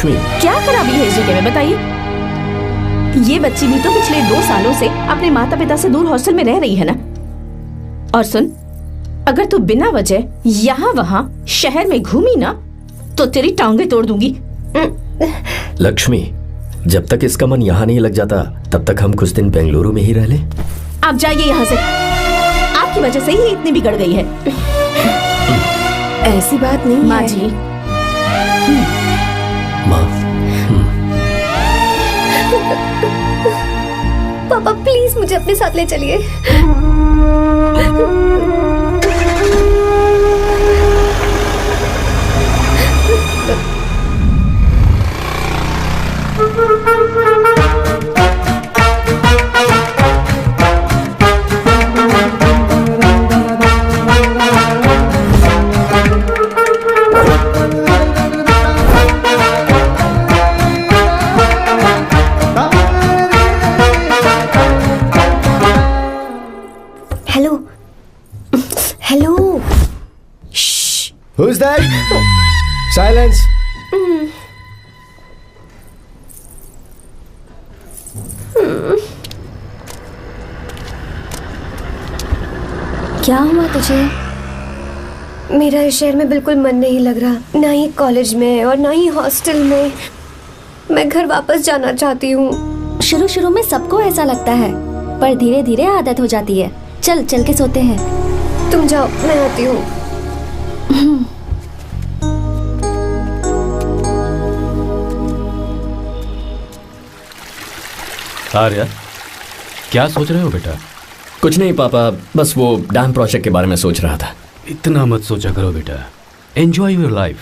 लक्ष्मी, क्या खराबी है इस जगह में बताइए? ये बच्ची भी तो पिछले 2 सालों से अपने माता पिता से दूर हॉस्टल में रह रही है ना। और सुन, अगर तू बिना वजह यहाँ वहाँ शहर में घूमी ना तो तेरी टांगें तोड़ दूंगी। लक्ष्मी, जब तक इसका मन यहाँ नहीं लग जाता तब तक हम कुछ दिन बेंगलुरु में ही रह ले। आप जाइए यहाँ से, आपकी वजह से ही इतनी बिगड़ गई है। ऐसी बात नहीं माँ है। जी। माँ, पापा प्लीज मुझे अपने साथ ले चलिए। Hello hello. Who's that? Silence. क्या हुआ तुझे? मेरा इस शहर में बिल्कुल मन नहीं लग रहा, ना ही कॉलेज में और ना ही हॉस्टल में। मैं घर वापस जाना चाहती हूँ। शुरू शुरू में सबको ऐसा लगता है, पर धीरे धीरे आदत हो जाती है। चल चल के सोते हैं। तुम जाओ, मैं आती हूँ। आर्या, क्या सोच रहे हो बेटा? कुछ नहीं पापा, बस वो डैम प्रोजेक्ट के बारे में सोच रहा था। इतना मत सोचा करो बेटा, enjoy your life,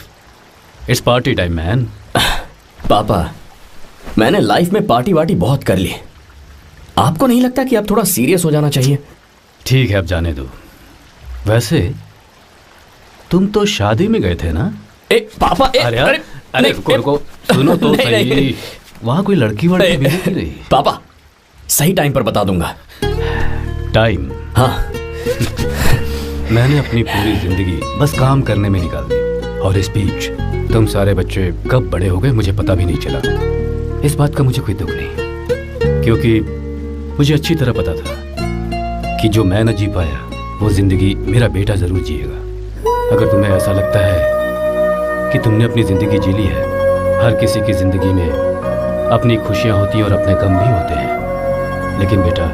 it's party time man. पापा, मैंने लाइफ में पार्टी वार्टी बहुत कर ली, आपको नहीं लगता कि अब थोड़ा सीरियस हो जाना चाहिए? ठीक है, अब जाने दो। वैसे तुम तो शादी में गए थे ना? पापा, अरे रुको, सुनो तो सही। वहाँ कोई लड़की वड़की मिली नहीं रही? पापा, सही टाइम पर बता दूंगा। टाइम? हाँ। मैंने अपनी पूरी जिंदगी बस काम करने में निकाल दी, और इस बीच तुम सारे बच्चे कब बड़े हो गए मुझे पता भी नहीं चला। इस बात का मुझे कोई दुख नहीं, क्योंकि मुझे अच्छी तरह पता था कि जो मैं न जी पाया वो जिंदगी मेरा बेटा जरूर जिएगा। अगर तुम्हें ऐसा लगता है कि तुमने अपनी जिंदगी जी ली है, हर किसी की जिंदगी में अपनी खुशियां होती हैं और अपने गम भी होते हैं, लेकिन बेटा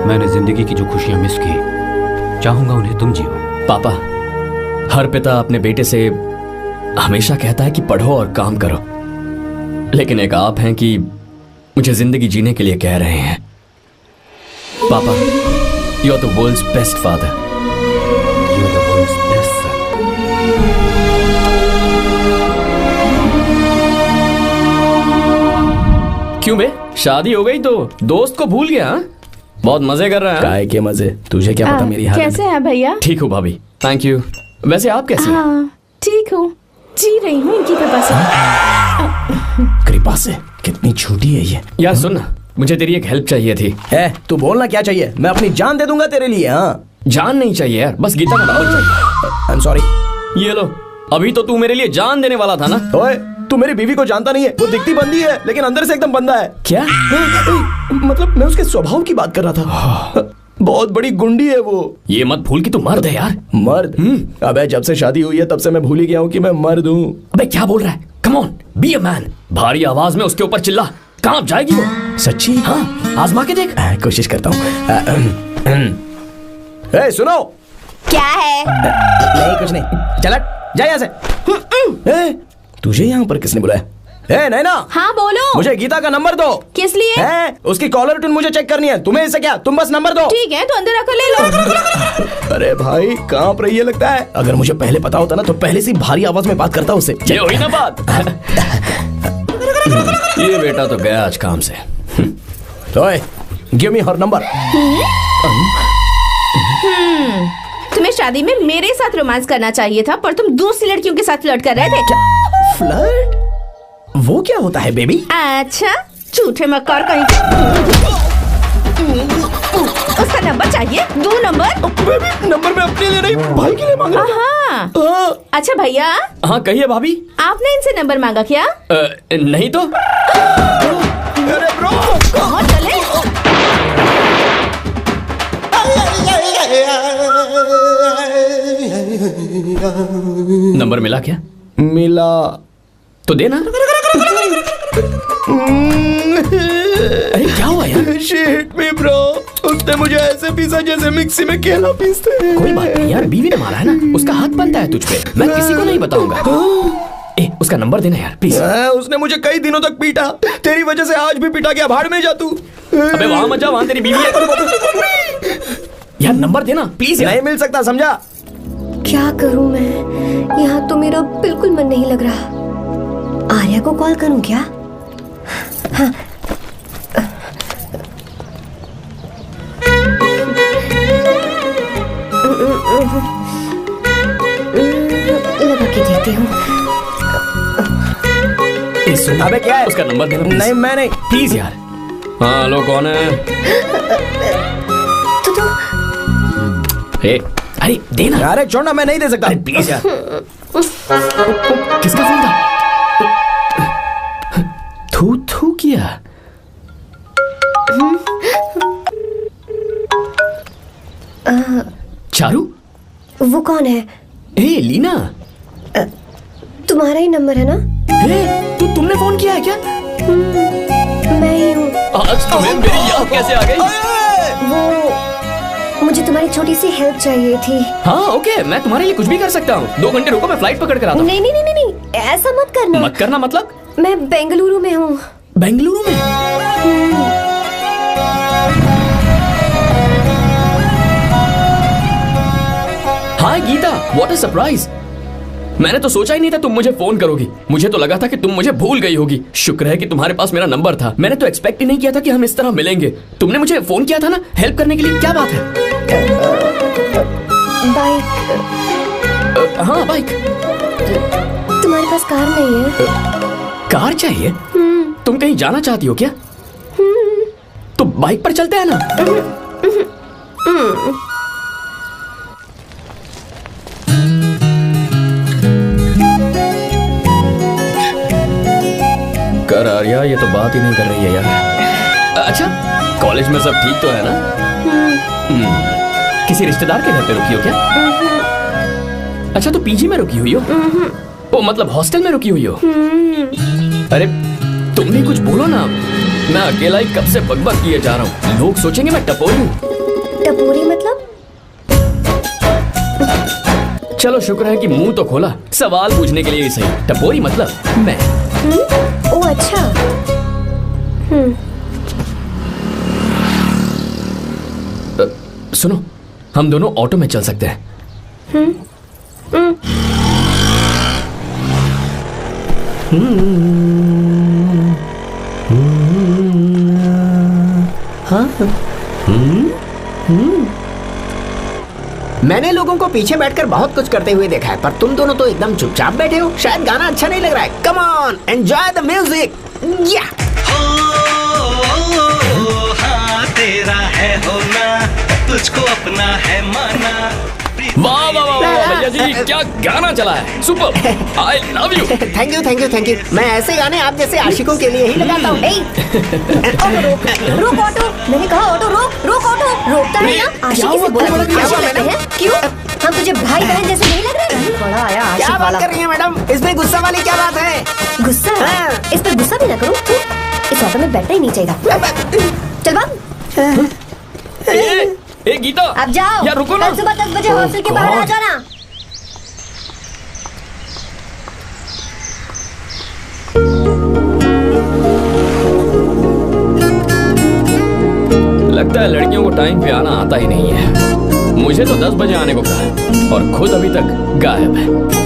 मैंने जिंदगी की जो खुशियां मिस की, चाहूंगा उन्हें तुम जियो। पापा, हर पिता अपने बेटे से हमेशा कहता है कि पढ़ो और काम करो, लेकिन एक आप हैं कि मुझे जिंदगी जीने के लिए कह रहे हैं। पापा, you are the world's best father. You are the world's best son. क्यों बे, शादी हो गई तो दोस्त को भूल गया? बहुत मजे कर रहा है। काय के मजे, तुझे क्या पता मेरी हालत। कैसे हैं भैया? ठीक हूँ भाभी, थैंक यू। वैसे आप कैसे हैं? हाँ ठीक हूँ, जी रही हूँ इनकी कृपा से। कृपा से? कितनी झूठी है ये। यार सुन ना, मुझे तेरी एक हेल्प चाहिए थी। है, तू बोलना क्या चाहिए, मैं अपनी जान दे दूंगा तेरे लिए। हाँ, जान नहीं चाहिए यार, बस गीता का नंबर चाहिए। I am sorry. ये लो, अभी तो तू मेरे लिए जान देने वाला था ना। ओए, तू मेरी बीवी को जानता नहीं है, वो दिखती बंदी है लेकिन अंदर से एकदम बंदा है। क्या? मतलब मैं उसके स्वभाव की बात कर रहा था। बहुत बड़ी गुंडी है वो। ये मत भूल कि तू मर्द है यार। मर्द? अबे जब से शादी हुई है तब से मैं भूल ही गया हूँ कि मैं मर्द हूँ। अबे क्या बोल रहा है? Come on, be a man. भारी आवाज में उसके ऊपर चिल्ला, कहाँ जाएगी वो? सच्ची? हाँ, आजमा के देख। कोशिश करता हूँ। ए, सुनो। क्या है? नहीं कुछ नहीं, चल जा यहाँ से। तुझे यहाँ पर किसने बुलाया? ए नैना। हाँ बोलो। मुझे गीता का नंबर दो। किस लिए? है, उसकी कॉलर ट्यून मुझे चेक करनी है। तुम्हें इससे क्या, तुम बस नंबर दो। ठीक है, तो अंदर आकर ले लो। अरे भाई, कांप रही है लगता है। अगर मुझे पहले पता होता ना तो पहले से भारी आवाज में बात करता उससे। ये हुई ना बात। ये बेटा तो गया आज काम से। ओए, गिव मी हर नंबर। तुम्हें शादी में मेरे साथ रोमांस करना चाहिए था, पर तुम दूसरी लड़कियों के साथ फ्लर्ट कर रहे थे। फ्लर्ट? वो क्या होता है बेबी? अच्छा, झूठे मक्कार कहीं। उसका नंबर चाहिए? 2 नंबर? बेबी नंबर मैं अपने लिए नहीं भाई के लिए मांग रहा हाँ। था। हाँ। अच्छा भैया, हाँ कहिए भाभी। आपने इनसे नंबर मांगा क्या? नहीं तो। अरे ब्रो कहाँ चले? नंबर मिला क्या? मिला तो देना। अरे क्या हुआ यार? शिट मी ब्रो, उसने मुझे ऐसे पीसा जैसे मिक्सी में केला पीसते हैं। कोई बात नहीं यार, बीवी ने मारा है ना, उसका हाथ बनता है तुझ पे। मैं किसी को नहीं बताऊंगा। उसका नंबर देना यार प्लीज। उसने मुझे कई दिनों तक पीटा, तेरी वजह से आज भी पीटा गया। भाड़ में जा तू। अबे वहां मत जा, वहां तेरी बीवी है। यार नंबर देना प्लीज यार। नहीं मिल सकता, समझा? क्या करूं मैं? यहाँ तो मेरा बिल्कुल मन नहीं लग रहा। आर्या को कॉल करूं क्या? हाँ। लगा के देती हूँ। अबे क्या है? उसका नंबर देना please। नहीं मैं नहीं। प्लीज यार। हाँ हेलो, कौन है? तो अरे देना। अरे छोड़ना, मैं नहीं दे सकता। अरे प्लीज यार। किसका फोन था? थू थू किया। चारू? वो कौन है? लीना। तुम्हारा ही नंबर है ना? तुमने फोन किया है क्या? मैं ही हूँ। आज तुम्हें मेरी याद कैसे आ गई? वो मुझे तुम्हारी छोटी सी हेल्प चाहिए थी। हाँ ओके, मैं तुम्हारे लिए कुछ भी कर सकता हूँ। 2 घंटे रुको, मैं फ्लाइट पकड़ कर आता हूँ। नहीं नहीं नहीं नहीं, ऐसा मत करना। मत करना मतलब? मैं बेंगलुरु में हूँ। बेंगलुरु में? हाय गीता, व्हाट अ सरप्राइज। मैंने तो सोचा ही नहीं था तुम मुझे फोन करोगी। मुझे तो लगा था कि तुम मुझे भूल गई होगी। शुक्र है कि तुम्हारे पास मेरा नंबर था। मैंने तो एक्सपेक्ट ही नहीं किया था कि हम इस तरह मिलेंगे। तुमने मुझे फोन किया था ना हेल्प करने के लिए, क्या बात है? बाइक। हाँ बाइक। तुम्हारे पास कार नहीं है? कार चाहिए? तुम कहीं जाना चाहती हो क्या? तो बाइक पर चलते हैं ना। कर आर्या, ये तो बात ही नहीं कर रही है यार। अच्छा कॉलेज में सब ठीक तो है ना? किसी रिश्तेदार के घर पे रुकी हो क्या? अच्छा तो पीजी में रुकी हुई हो? ओ मतलब हॉस्टल में रुकी हुई हो? अरे तुम भी कुछ बोलो ना। मैं अकेला ही कब से बकबक किए जा रहा हूँ। लोग सोचेंगे मैं टपोरी हूँ। टपोरी मतलब? चलो शुक्र है कि मुंह तो खोला, सवाल पूछने के लिए ही सही। टपोरी मतलब मैं। ओ अच्छा। सुनो, हम दोनों ऑटो में चल सकते हैं। मैंने लोगों को पीछे बैठकर बहुत कुछ करते हुए देखा है, पर तुम दोनों तो एकदम चुपचाप बैठे हो। शायद गाना अच्छा नहीं लग रहा है। Come on, enjoy the music. या हाँ तेरा है होना, तुझको अपना है माना। वाह वाह वाह भैया जी, क्या गाना चला है। Super, I love you. Thank you thank you thank you. मैं ऐसे गाने आप जैसे आशिकों के लिए ही लगाता हूँ। रोक ऑटो। मैंने कहा ऑटो रोक। रोक ऑटो। रोकता है ना? आशिकी से बोला क्या कहते हैं? क्यों? हम तुझे भाई बहन जैसे नहीं लग रहे? बड़ा आया क्या आशिक बात वाला। कर रही है मैडम? इसमें गुस्सा वाली क्या बात है? गुस्सा? हाँ। इस पर गुस्सा भी ना करो। इस ऑटो में बैठना ही नहीं चाहिए। चल भाग। ए गीता, अब जाओ। यार रुको ना। कल सुबह 10 बजे हॉस्टल के बाहर आ जाना। लगता है लड़कियों को टाइम पे आना आता ही नहीं है। मुझे तो 10 बजे आने को कहा है और खुद अभी तक गायब है।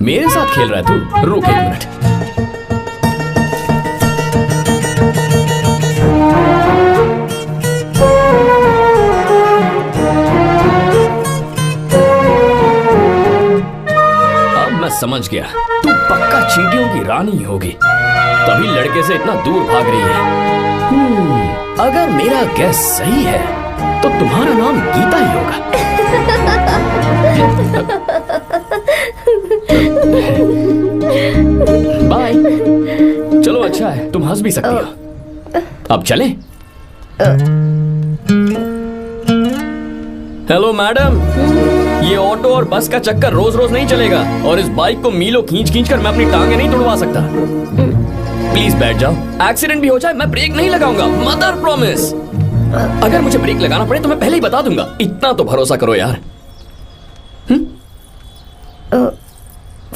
मेरे साथ खेल रहा है तू? रुक 1 मिनट। समझ गया, तू पक्का चींटियों की रानी होगी, तभी लड़के से इतना दूर भाग रही है। अगर मेरा गैस सही है तो तुम्हारा नाम गीता ही होगा। बाय। चलो अच्छा है, तुम हंस भी सकती हो। अब चलें? हेलो मैडम, ये ऑटो और बस का चक्कर रोज रोज नहीं चलेगा, और इस बाइक को मीलों खींच खींच कर मैं अपनी टांगे नहीं तुड़वा सकता। प्लीज बैठ जाओ, एक्सीडेंट भी हो जाए मैं ब्रेक नहीं लगाऊंगा, मदर प्रॉमिस। अगर मुझे ब्रेक लगाना पड़े तो मैं पहले ही बता दूंगा, इतना तो भरोसा करो यार।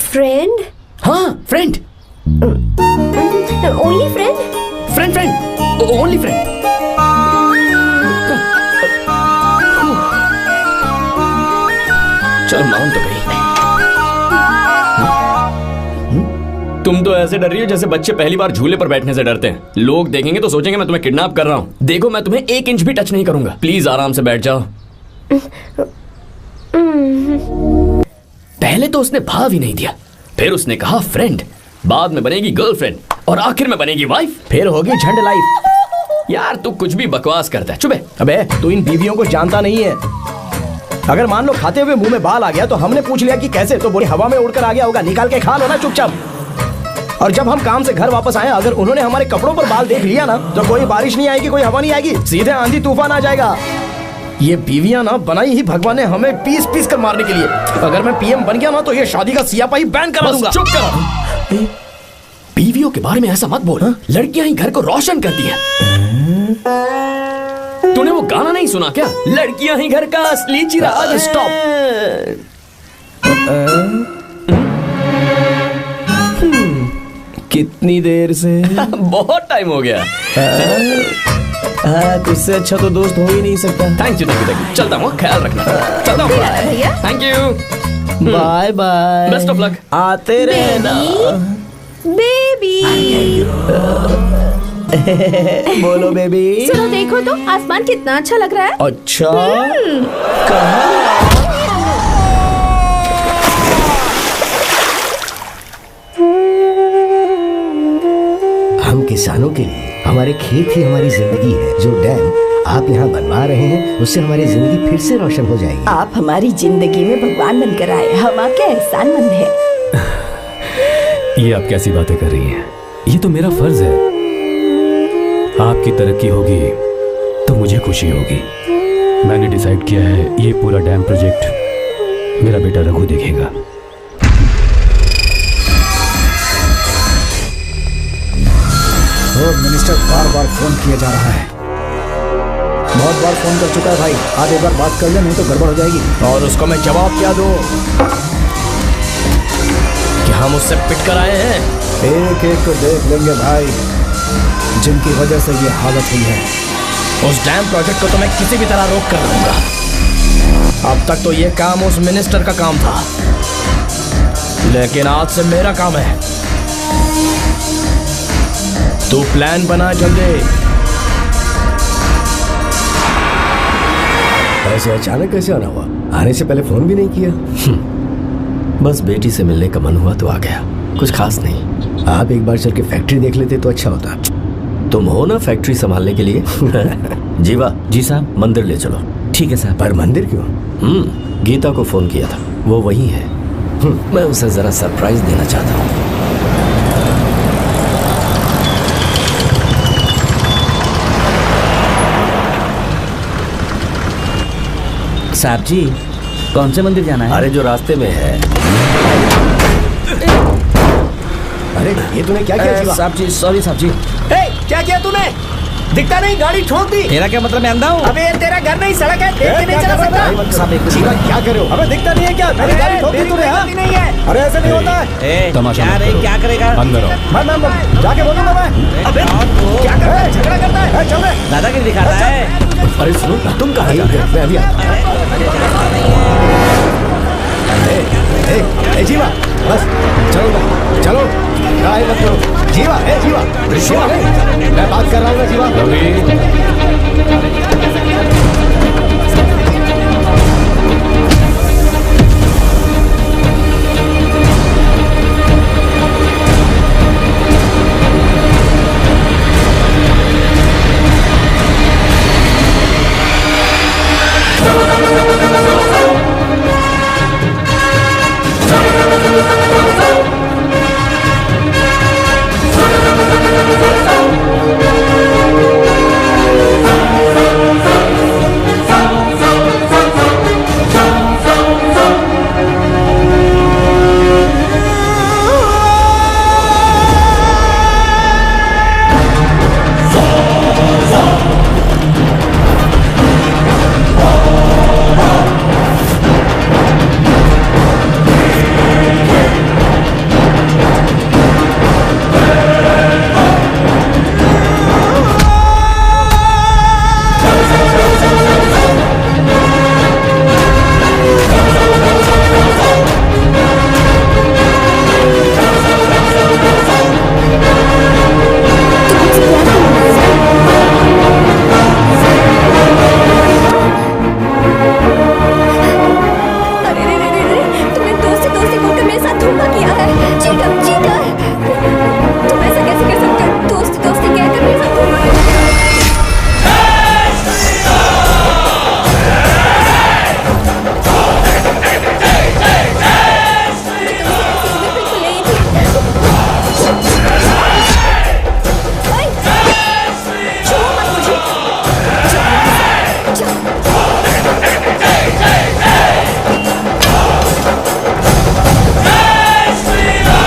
फ्रेंड? हाँ friend. Only friend? Friend friend, only friend. चल मान तो गई। तुम तो ऐसे डर रही हो जैसे बच्चे पहली बार झूले पर बैठने से डरते हैं। लोग देखेंगे तो सोचेंगे मैं तुम्हें किडनैप कर रहा हूँ। देखो मैं तुम्हें 1 इंच भी टच नहीं करूंगा, प्लीज आराम से बैठ जाओ। पहले तो उसने भाव ही नहीं दिया, फिर उसने कहा फ्रेंड, बाद में बनेगी गर्लफ्रेंड, और आखिर में बनेगी वाइफ, फिर होगी झंड लाइफ। यार तू कुछ भी बकवास करता है, चुप है। अबे तू इन बीवियों को जानता नहीं है। अगर मान लो खाते हुए मुंह में बाल आ गया तो हमने पूछ लिया कि कैसे, तो बोले हवा में उड़कर आ गया होगा, निकाल के खा लो ना चुपचाप। और जब हम काम से घर वापस आए, अगर उन्होंने हमारे कपड़ों पर बाल देख लिया ना, तो कोई बारिश नहीं आएगी, कोई हवा नहीं आएगी, सीधे आंधी तूफान आ जाएगा। ये बीवियां ना बनाई ही भगवान ने हमें पीस पीस कर मारने के लिए। अगर मैं पीएम बन गया ना तो ये शादी का सियापाही बैन करा दूंगा। चुप करो। बीवियों के बारे में ऐसा मत बोल, लड़कियां ही घर को रोशन करती हैं। तूने वो गाना नहीं सुना क्या, लड़कियां ही घर का असली चिराग। स्टॉप। कितनी देर से? बहुत टाइम हो गया। तुझसे अच्छा तो दोस्त हो ही नहीं सकता। Thank you thank you. चलता हूँ, ख्याल रखना। चलता हूँ भैया। Thank you. Bye bye. Best of luck. आते रहना। बेबी। बोलो बेबी। सुनो देखो तो आसमान कितना अच्छा लग रहा है। अच्छा कहाँ? हम किसानों के लिए हमारे खेत ही हमारी जिंदगी है। जो डैम आप यहाँ बनवा रहे हैं उससे हमारी जिंदगी फिर से रोशन हो जाएगी। आप हमारी जिंदगी में भगवान बनकर आए, हम आपके एहसानमंद हैं। ये आप कैसी बातें कर रही हैं? ये तो मेरा फर्ज है। आपकी तरक्की होगी तो मुझे खुशी होगी। मैंने डिसाइड किया है ये पूरा डैम प्रोजेक्ट मेरा बेटा रघु देखेगा। मिनिस्टर बार बार फोन किया जा रहा है। बहुत बार फोन कर चुका है भाई, आज एक बार बात कर ले, नहीं तो गड़बड़ हो जाएगी। और उसको मैं जवाब क्या दूं कि हम उससे पिट कर आए हैं? एक एक को देख लेंगे भाई, जिनकी वजह से ये हालत हुई है। उस डैम प्रोजेक्ट को तो मैं किसी भी तरह रोक कर दूंगा। अब तक तो ये काम उस मिनिस्टर का काम था, लेकिन आज से मेरा काम है। तू प्लान बना जल्दी। ऐसे अचानक कैसे आना हुआ? आने से पहले फोन भी नहीं किया? बस बेटी से मिलने का मन हुआ तो आ गया, कुछ खास नहीं। आप एक बार चल के फैक्ट्री देख लेते तो अच्छा होता। तुम हो ना फैक्ट्री संभालने के लिए। जीवा। जी साहब। मंदिर ले चलो। ठीक है साहब। पर मंदिर क्यों? गीता को फोन किया था, वो वही है। मैं उसे जरा सरप्राइज देना चाहता हूँ। साहब जी, कौन से मंदिर जाना है? अरे जो रास्ते में है। अरे ये तूने क्या किया? साहब जी सॉरी साहब जी। क्या किया तूने? दिखता नहीं, गाड़ी ठोक दी। तेरा क्या मतलब, मैं अंधा हूँ? अबे तेरा घर नहीं, सड़क है, देख के नहीं चला सकता। जीवा क्या कर रहे हो? अबे दिखता नहीं है क्या? मेरी गाड़ी ठोक दी तूने? हाँ नहीं है। अरे ऐसे नहीं होता है। तमाशा मत करो। क्या करेगा? अंदर आओ। मैं जाके बोलूंगा मैं। अबे क्या करता है? झगड़ा करता है। चल रहे। दादागिरी दिखाता है। अरे सुनो, तुम कहाँ जा रहे हो? मैं अभी आता हूँ। जीवा बस चलो चलो, गाय मत करो। जीवा जीवा जीवा, मैं बात कर रहा हूँ ना जीवा। क्या है? Cheater, cheater! तुम ऐसा कैसे कर सकते हो? दोस्ती दोस्ती कहकर भी सब तुम Hey!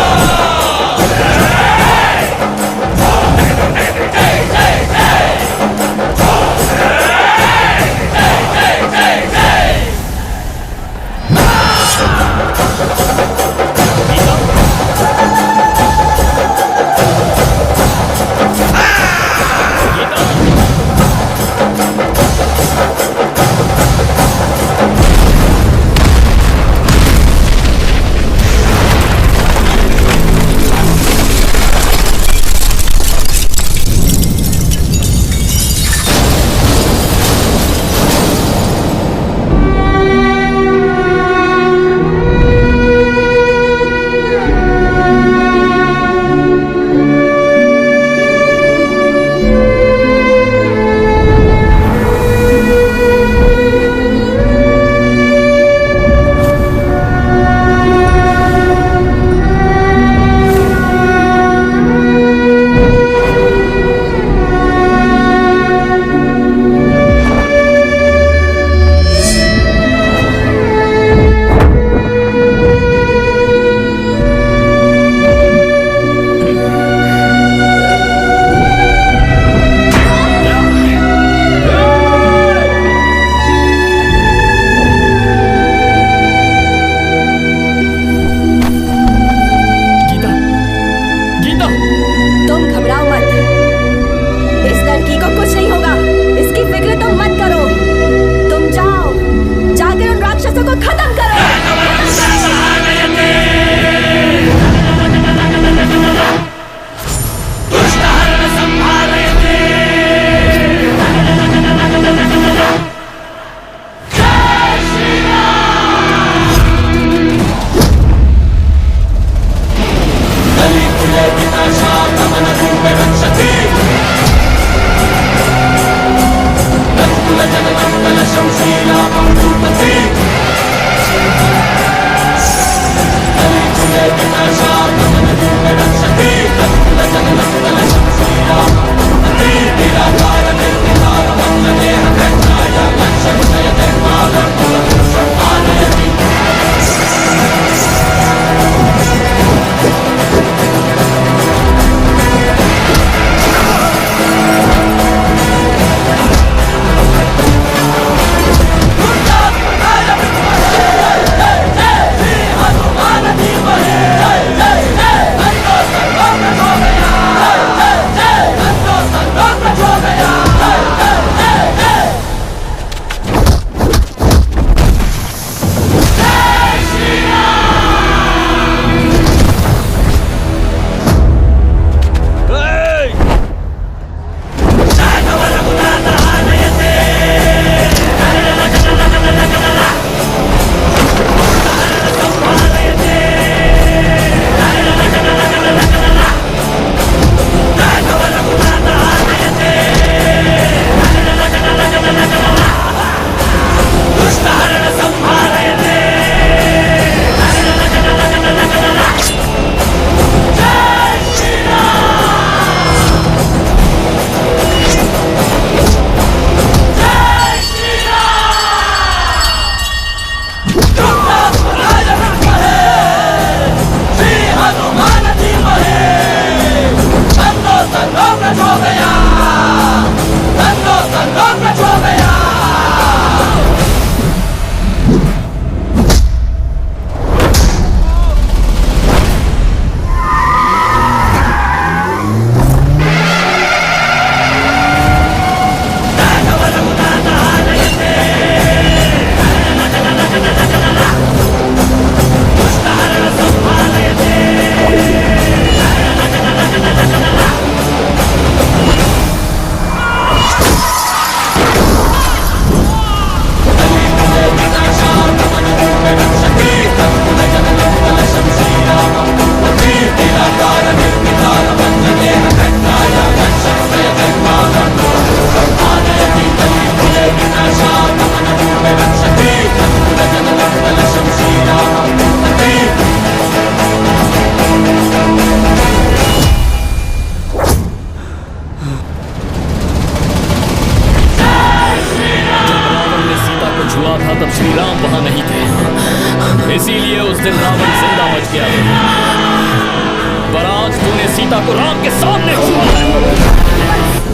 को राम के सामने हुआ है।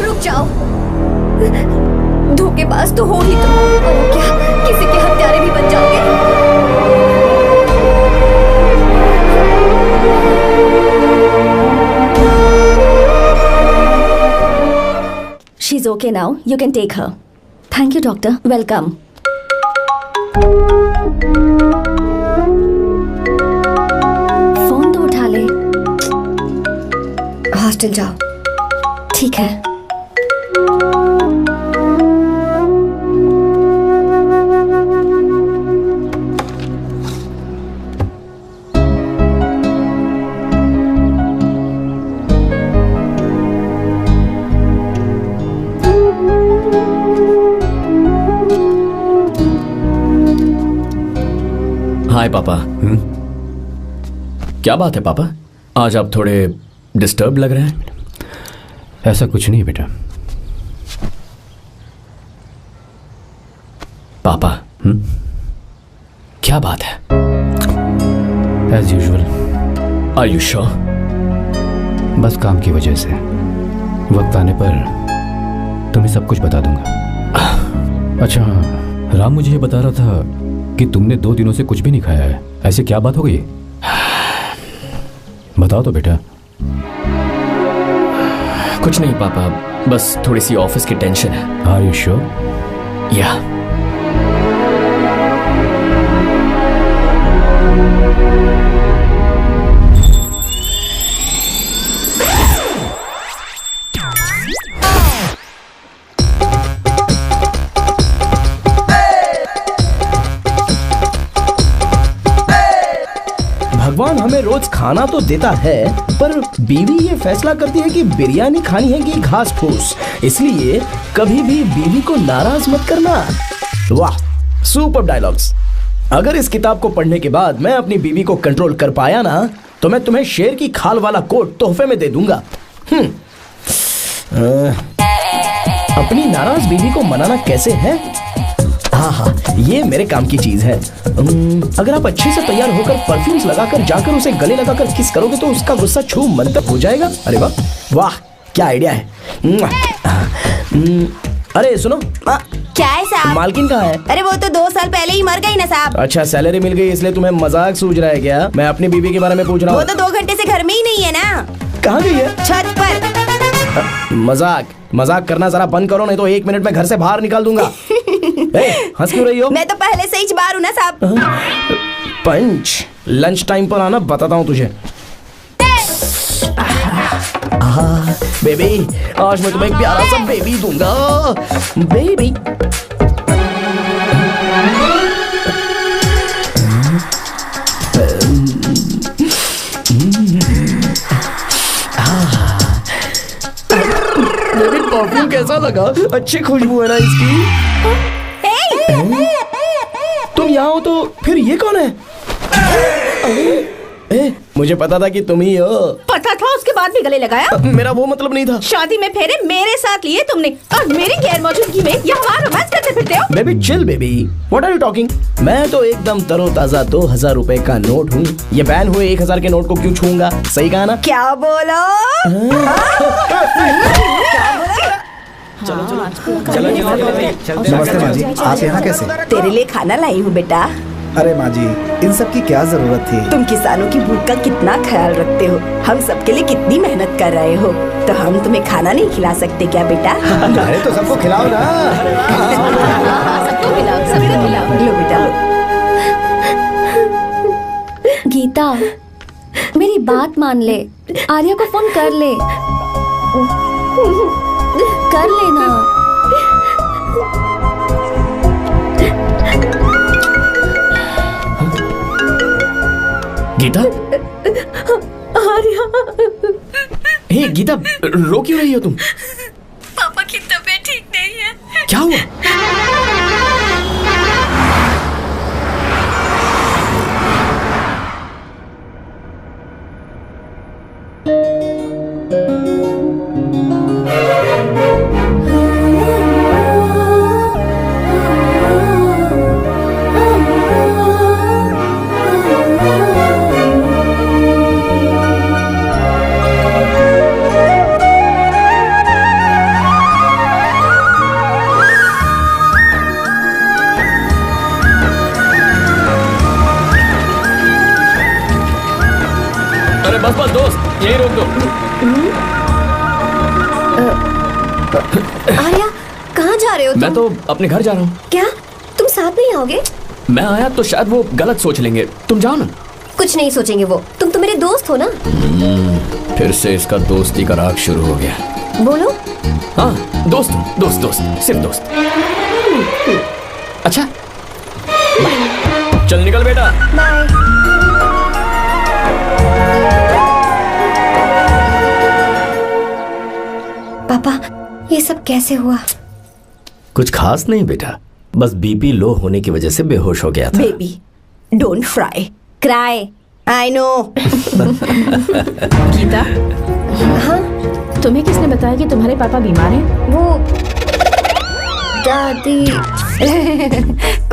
रुक जाओ, धोखेबाज तो हो ही तुम, और क्या किसी के हत्यारे भी बन जाओगे। She's okay now. You can take her. Thank you, doctor. Welcome. Phone तो उठा ले। हॉस्टल जाओ। ठीक है। हाय पापा। क्या बात है पापा, आज आप थोड़े डिस्टर्ब लग रहे हैं। ऐसा कुछ नहीं बेटा। पापा क्या बात है? As usual. Are you sure? बस काम की वजह से। वक्त आने पर तुम्हें सब कुछ बता दूंगा। अच्छा हाँ, राम मुझे ये बता रहा था कि तुमने 2 दिनों से कुछ भी नहीं खाया है। ऐसे क्या बात हो गई? बताओ तो बेटा। कुछ नहीं पापा, बस थोड़ी सी ऑफिस की टेंशन है। Are you sure? या। भगवान हमें रोज खाना तो देता है, पर बीवी ये फैसला करती है कि बिरयानी खानी है कि घास फूस। इसलिए कभी भी बीवी को नाराज मत करना। वाह, सुपर डायलॉग्स। अगर इस किताब को पढ़ने के बाद मैं अपनी बीवी को कंट्रोल कर पाया ना, तो मैं तुम्हें शेर की खाल वाला कोट तोहफे में दे दूंगा। अपनी नाराज बीवी को मनाना कैसे है? हाँ हाँ, ये मेरे काम की चीज है। अगर आप अच्छे से तैयार होकर परफ्यूम्स लगाकर जाकर उसे गले लगाकर किस करोगे तो उसका गुस्सा छू मंतक हो जाएगा। अरे वाह वाह, क्या आइडिया है। अरे सुनो। क्या है साहब? मालकिन कहाँ है? अरे वो तो 2 साल पहले ही मर गई ना साहब। अच्छा, सैलरी मिल गई इसलिए तुम्हें मजाक सूझ रहा है क्या? मैं अपनी बीवी के बारे में पूछ रहा हूँ। वो तो 2 घंटे से घर में ही नहीं है ना। कहाँ गई है? छत पर। मजाक करना जरा बंद करो, नहीं तो 1 मिनट में घर से बाहर निकाल दूंगा। हंस क्यों रही हो? मैं तो पहले से ही बाहर हूँ ना साहब। पंच, लंच टाइम पर आना, बताता हूँ तुझे। बेबी, आज मैं तुम्हें एक प्यारा सा बेबी दूंगा। बेबी बेबी, परफ्यूम कैसा लगा? अच्छी खुशबू है ना इसकी। तुम यहाँ हो तो फिर ये कौन है? मुझे पता था कि तुम ही हो। पता था, उसके बाद भी गले लगाया? मेरा वो मतलब नहीं था। शादी में फेरे मेरे साथ लिए तुमने, और मेरी गैर मौजूदगी में यहाँ रोमांस करते फिरते हो। Baby chill baby, what are you talking? मैं तो एकदम तरोताजा 2000 रुपए का नोट हूँ। ये बैन हुए 1000 के नोट को क्यों छूंगा? सही कहा ना? क्या बोलो? नमस्ते माँ जी, आप यहाँ कैसे? तेरे लिए खाना लाई हूँ बेटा। अरे माँ जी, इन सब की क्या जरूरत थी? तुम किसानों की भूख का कितना ख्याल रखते हो, हम सबके लिए कितनी मेहनत कर रहे हो, तो हम तुम्हें खाना नहीं खिला सकते क्या बेटा? अरे तो सबको खिलाओ ना। सबको खिलाओ, सबको खिलाओ। लो बेटा लो। गीता, मेरी बात मान ले, आर्या को फोन कर ले, कर लेना। गीता? आर्या। हे गीता, रो क्यों रही हो तुम? पापा की तबीयत ठीक नहीं है। क्या हुआ? यही रोक दो। आर्या, कहाँ जा रहे हो तुम? मैं तो अपने घर जा रहा हूँ। क्या तुम साथ नहीं आओगे? मैं आया तो शायद वो गलत सोच लेंगे, तुम जाओ ना। कुछ नहीं सोचेंगे वो, तुम तो मेरे दोस्त हो ना। फिर से इसका दोस्ती का राग शुरू हो गया। बोलो। हाँ, दोस्त दोस्त दोस्त, सिर्फ दोस्त। अच्छा बाय। चल निकल बेटा। बाय। पापा, ये सब कैसे हुआ? कुछ खास नहीं बेटा, बस बीपी लो होने की वजह से बेहोश हो गया था। Baby don't fry cry, I know. Gita, हाँ तुम्हें किसने बताया कि तुम्हारे पापा बीमार हैं? वो दादी।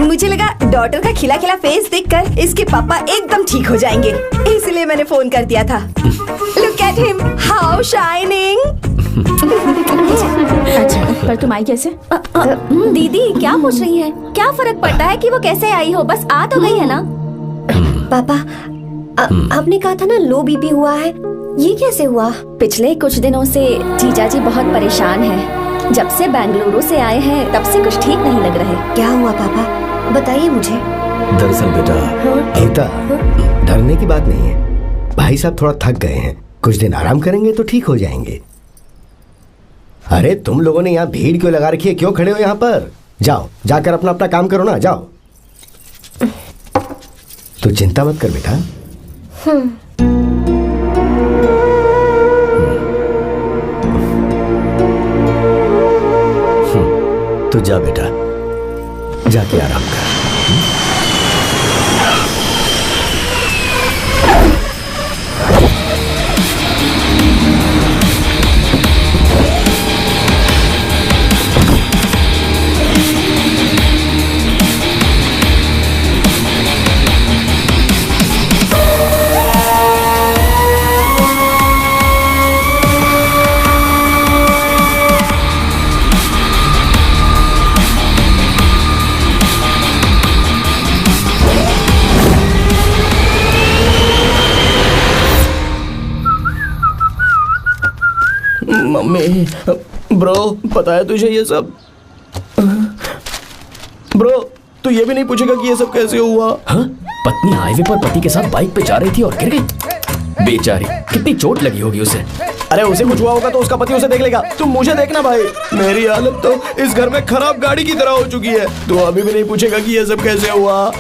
मुझे लगा डॉटर का खिला खिला फेस देखकर इसके पापा एकदम ठीक हो जाएंगे, इसलिए मैंने फोन कर दिया था। Look at him, how shining. अच्छा, पर तुम आई कैसे? दीदी क्या पूछ रही है? क्या फर्क पड़ता है कि वो कैसे आई हो, बस आ तो गई है ना। पापा, आपने कहा था ना लो बीपी हुआ है, ये कैसे हुआ? पिछले कुछ दिनों से जीजा जी बहुत परेशान हैं। जब से बेंगलुरु से आए हैं तब से कुछ ठीक नहीं लग रहे। क्या हुआ पापा, बताइए मुझे। दरअसल बेटा गीता, डरने की बात नहीं है। भाई साहब थोड़ा थक गए हैं, कुछ दिन आराम करेंगे तो ठीक हो जाएंगे। अरे तुम लोगों ने यहाँ भीड़ क्यों लगा रखी है? क्यों खड़े हो यहाँ पर? जाओ, जाकर अपना अपना काम करो ना, जाओ। तो चिंता मत कर बेटा। तो जा बेटा, जाके आराम कर। मम्मी, ब्रो, पता है तुझे ये सब? ब्रो, तू ये भी नहीं पूछेगा कि ये सब कैसे हुआ? हाँ? पत्नी हाईवे पर पति के साथ बाइक पे जा रही थी और गिर गई। बेचारी, कितनी चोट लगी होगी उसे। अरे उसे कुछ हुआ होगा तो उसका पति उसे देख लेगा, तुम मुझे देखना भाई। मेरी हालत तो इस घर में खराब गाड़ी की तरह हो चुकी है। तू अभी भी नहीं पूछेगा कि ये सब कैसे हुआ?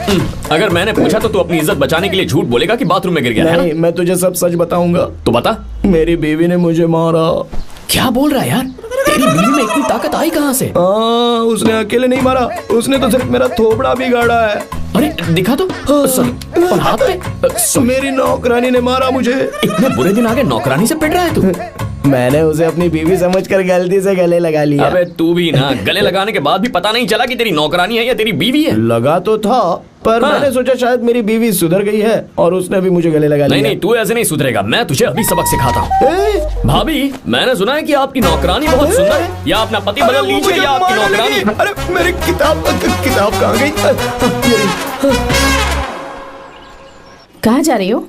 अगर मैंने पूछा तो तू अपनी इज्जत बचाने के लिए झूठ बोलेगा कि बाथरूम में गिर गया। नहीं, मैं तुझे सब सच बताऊंगा। तो बता। मेरी बीवी ने मुझे मारा। क्या बोल रहा है यार? तेरी बीवी में इतनी ताकत आई कहाँ से? उसने अकेले नहीं मारा, उसने तो सिर्फ मेरा थोबड़ा बिगाड़ा है। अरे दिखा तो। और हाथ पे? मेरी नौकरानी ने मारा मुझे। इतने बुरे दिन आ गए, नौकरानी से पिट रहा है तू? मैंने उसे अपनी बीवी समझकर गलती से गले लगा लिया। अबे तू भी ना, गले लगाने के बाद भी पता नहीं चला कि तेरी नौकरानी है या तेरी बीवी है? लगा तो था, पर मैंने सोचा शायद मेरी बीवी सुधर गई है और उसने भी मुझे गले लगा लिया। नहीं, तू ऐसे नहीं सुधरेगा, मैं तुझे अभी सबक सिखाता हूँ। भाभी, मैंने सुना है कि आपकी नौकरानी बहुत सुंदर है, या अपना पति बदल लीजिए या आपकी नौकरानी। अरे मेरी किताब कहाँ गई? कहाँ जा रही हो?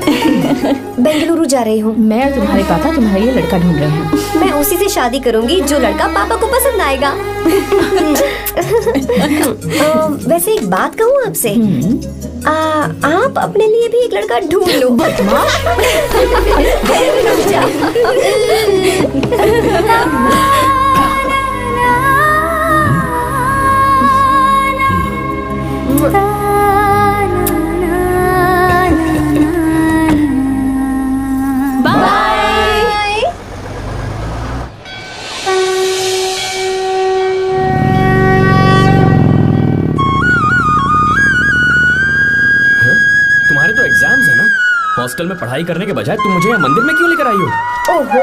बेंगलुरु जा रही हूँ। मैं और तुम्हारे पापा तुम्हारे लिए लड़का ढूंढ रहे हैं। मैं उसी से शादी करूंगी जो लड़का पापा को पसंद आएगा। वैसे एक बात कहूँ आपसे, आप अपने लिए भी एक लड़का ढूंढ लो। बदमाश। हॉस्टल में पढ़ाई करने के बजाय तुम मुझे यहाँ मंदिर में क्यों लेकर आई हो? ओहो,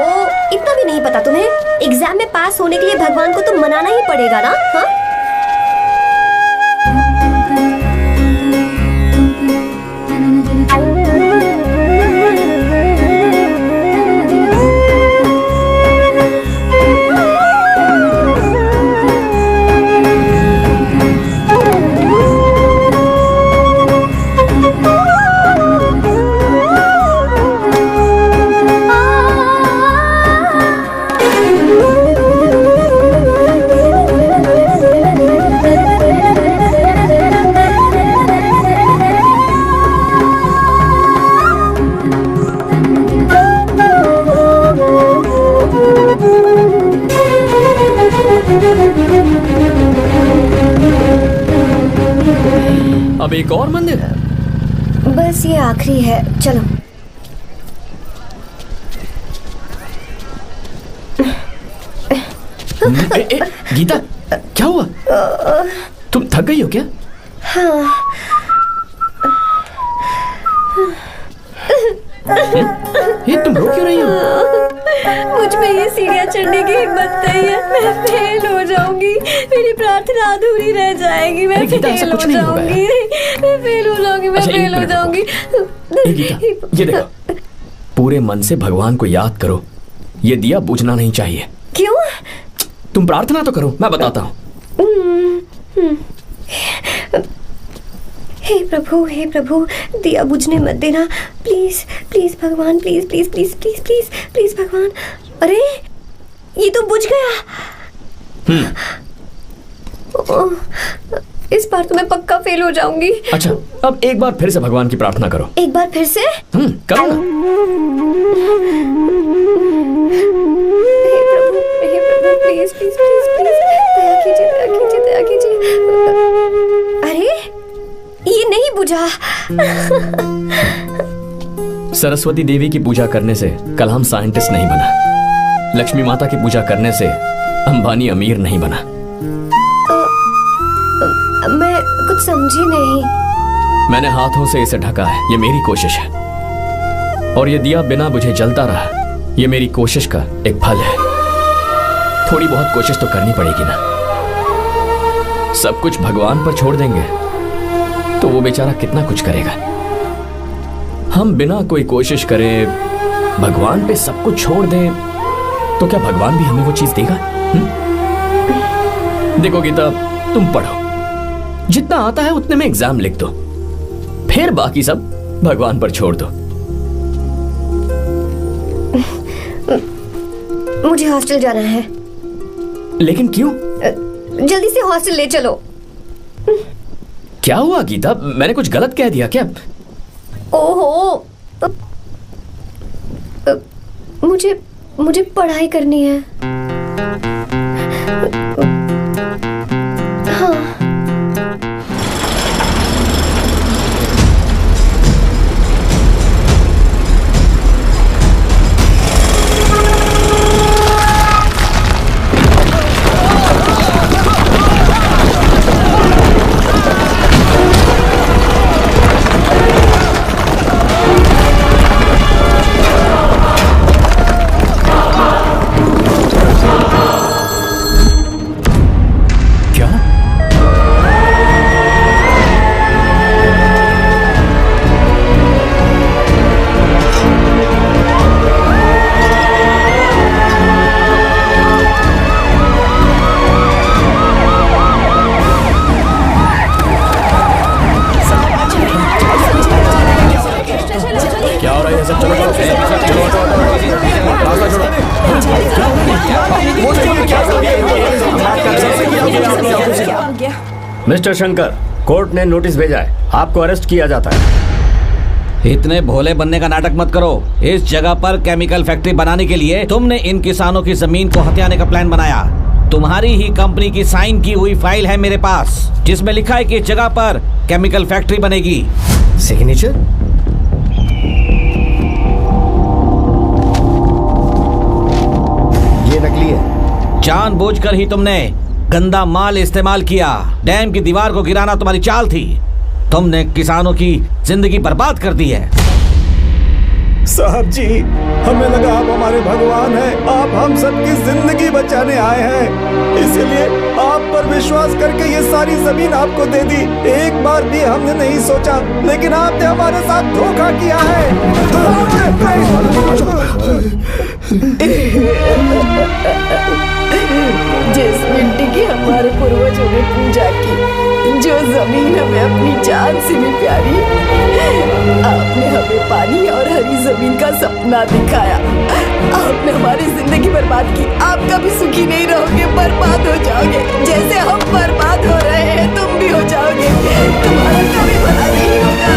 इतना भी नहीं पता तुम्हें? एग्जाम में पास होने के लिए भगवान को तो मनाना ही पड़ेगा ना? हाँ? एक और मंदिर है? बस ये आखिरी है, चलो। गीता, क्या हुआ? तुम थक गई हो क्या? हाँ। ये तुम रो क्यों रही हो? मुझ में ये सीढ़ियाँ चढ़ने की हिम्मत नहीं है। मैं फेल हो जाऊंगी, मेरी प्रार्थना अधूरी रह जाएगी। मैं फेल हो जाऊंगी, मैं फेल हो जाऊंगी, मैं फेल हो जाऊंगी। गीता, ये देखो, पूरे मन से भगवान को याद करो। ये दिया बुझना नहीं चाहिए। क्यों? तुम प्रार्थना तो करो, मैं बताता हूँ। हे प्रभु, दिया बुझने मत देना, प्लीज प्लीज भगवान, please please please please please please भगवान। अरे ये तो बुझ गया। इस बार तो मैं पक्का फेल हो जाऊंगी। अच्छा, अब एक बार फिर से भगवान की प्रार्थना करो। एक बार फिर से? करो ना। हे प्रभु, प्लीज प्लीज प्लीज प्लीज, दया कीजिए, दया कीजिए, दया कीजिए। अरे ये नहीं बुझा। सरस्वती देवी की पूजा करने से कलाम साइंटिस्ट नहीं बना। लक्ष्मी माता की पूजा करने से अंबानी अमीर नहीं बना। मैं कुछ समझी नहीं। मैंने हाथों से इसे ढका है, ये मेरी कोशिश है। और ये दिया बिना बुझे जलता रहा, ये मेरी कोशिश का एक फल है। थोड़ी बहुत कोशिश तो करनी पड़ेगी ना। सब कुछ भगवान पर छोड़ देंगे तो वो बेचारा कितना कुछ करेगा। हम बिना कोई कोशिश करे भगवान पे सब कुछ छोड़ दें तो क्या भगवान भी हमें वो चीज देगा? देखो गीता, तुम पढ़ो, जितना आता है उतने में एग्जाम लिख दो, फिर बाकी सब भगवान पर छोड़ दो। मुझे हॉस्टल जाना है। लेकिन क्यों? जल्दी से हॉस्टल ले चलो। क्या हुआ गीता, मैंने कुछ गलत कह दिया क्या? ओहो, मुझे पढ़ाई करनी है। हाँ। मिस्टर शंकर, कोर्ट ने नोटिस भेजा है, आपको अरेस्ट किया जाता है। इतने भोले बनने का नाटक मत करो। इस जगह पर केमिकल फैक्ट्री बनाने के लिए तुमने इन किसानों की जमीन को हथियाने का प्लान बनाया। तुम्हारी ही कंपनी की साइन की हुई फाइल है मेरे पास, जिसमें लिखा है कि इस जगह पर केमिकल फैक्ट्री बनेगी। सिग्नेचर? ये नकली है। जानबूझकर ही तुमने गंदा माल इस्तेमाल किया। डैम की दीवार को गिराना तुम्हारी चाल थी। तुमने किसानों की जिंदगी बर्बाद कर दी है। साहब जी, हमें लगा आप हमारे भगवान हैं, आप हम सबकी जिंदगी बचाने आए हैं, इसलिए आप पर विश्वास करके ये सारी जमीन आपको दे दी। एक बार भी हमने नहीं सोचा, लेकिन आपने हमारे साथ धोखा किया है। जिस मिट्टी की हमारे पूर्वजों ने पूजा की, जो जमीन हमें अपनी जान से भी प्यारी, आपने हमें पानी और हरी जमीन का सपना दिखाया। आपने हमारी जिंदगी बर्बाद की। आप कभी सुखी नहीं रहोगे, बर्बाद हो जाओगे। जैसे हम बर्बाद हो रहे हैं तुम भी हो जाओगे। तुम्हारा कभी भला नहीं होगा।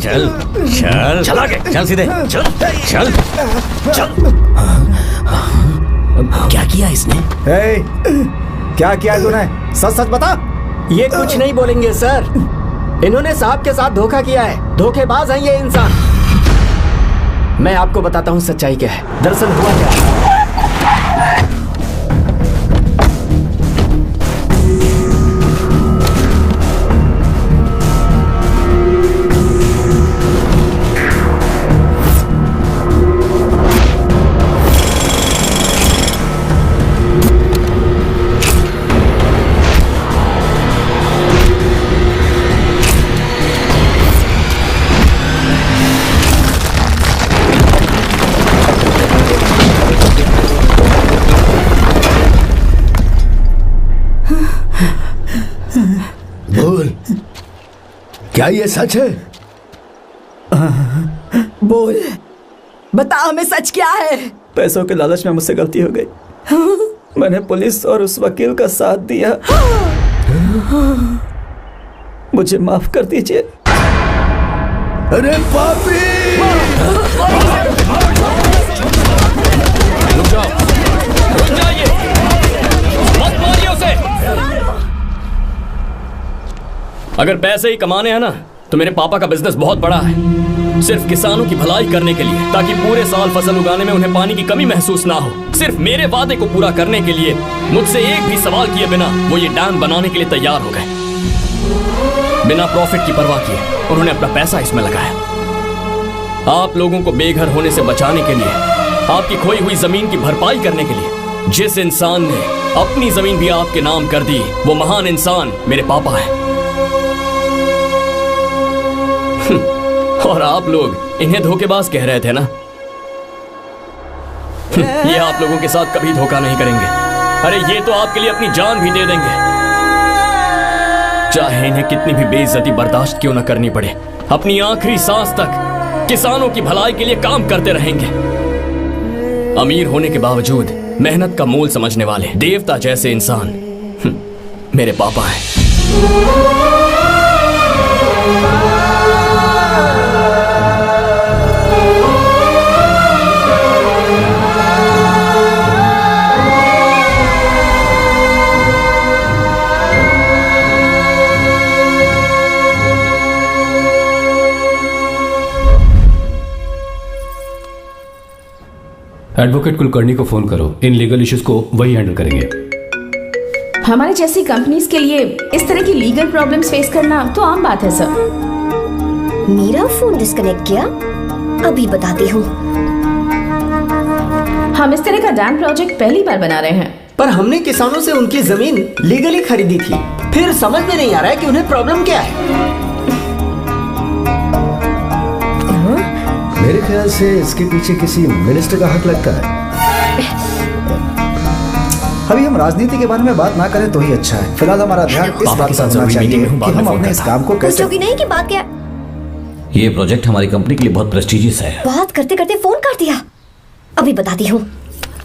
चल चल चल आगे, चल सीधे, चल चल चल। क्या किया इसने? क्या किया तूने? सच सच बता। ये कुछ नहीं बोलेंगे सर। इन्होंने साहब के साथ धोखा किया है। धोखेबाज हैं ये इंसान। मैं आपको बताता हूँ सच्चाई क्या है। दरअसल हुआ क्या है। क्या ये सच है? बोल, बता हमें सच क्या है? पैसों के लालच में मुझसे गलती हो गई। मैंने पुलिस और उस वकील का साथ दिया। मुझे माफ कर दीजिए। अरे पापी! रुक जाओ, रुक जाइए, मत मारिए उसे। अगर पैसे ही कमाने हैं ना, तो मेरे पापा का बिजनेस बहुत बड़ा है। सिर्फ किसानों की भलाई करने के लिए, ताकि पूरे साल फसल उगाने में उन्हें पानी की कमी महसूस ना हो। सिर्फ मेरे वादे को पूरा करने के लिए मुझसे एक भी सवाल किए बिना वो ये डैम बनाने के लिए तैयार हो गए। बिना प्रॉफिट की परवाह किए उन्होंने अपना पैसा इसमें लगाया। आप लोगों को बेघर होने से बचाने के लिए, आपकी खोई हुई जमीन की भरपाई करने के लिए जिस इंसान ने अपनी जमीन भी आपके नाम कर दी, वो महान इंसान मेरे पापा है। और आप लोग इन्हें धोखेबाज कह रहे थे ना? ये आप लोगों के साथ कभी धोखा नहीं करेंगे। अरे ये तो आपके लिए अपनी जान भी दे देंगे, चाहे इन्हें कितनी भी बेइज्जती बर्दाश्त क्यों न करनी पड़े। अपनी आखिरी सांस तक किसानों की भलाई के लिए काम करते रहेंगे। अमीर होने के बावजूद मेहनत का मोल समझने वाले देवता जैसे इंसान मेरे पापा हैं। एडवोकेट कुलकर्णी को फोन करो। इन लीगल इश्यूज को वही हैंडल करेंगे। हमारे जैसी कंपनीज के लिए इस तरह की लीगल प्रॉब्लम्स फेस करना तो आम बात है सर। मेरा फोन डिस्कनेक्ट किया? अभी बताती हूँ। हम इस तरह का डैम प्रोजेक्ट पहली बार बना रहे हैं। पर हमने किसानों से उनकी जमीन लीगली खरीदी थी। फिर समझ में नहीं आ रहा है कि उन्हें प्रॉब्लम क्या है। मेरे ख्याल से इसके पीछे किसी मिनिस्टर का हाथ लगता है। अभी हम राजनीति के बारे में बात ना करें तो ही अच्छा है। फिलहाल हमारा ध्यान इस बात पर होना चाहिए कि हम अपने इस काम को कैसे। पूछोगी नहीं कि बात क्या? ये प्रोजेक्ट हमारी कंपनी के लिए बहुत प्रेस्टिजियस है। बात करते करते फोन कर दिया। अभी बताती हूँ।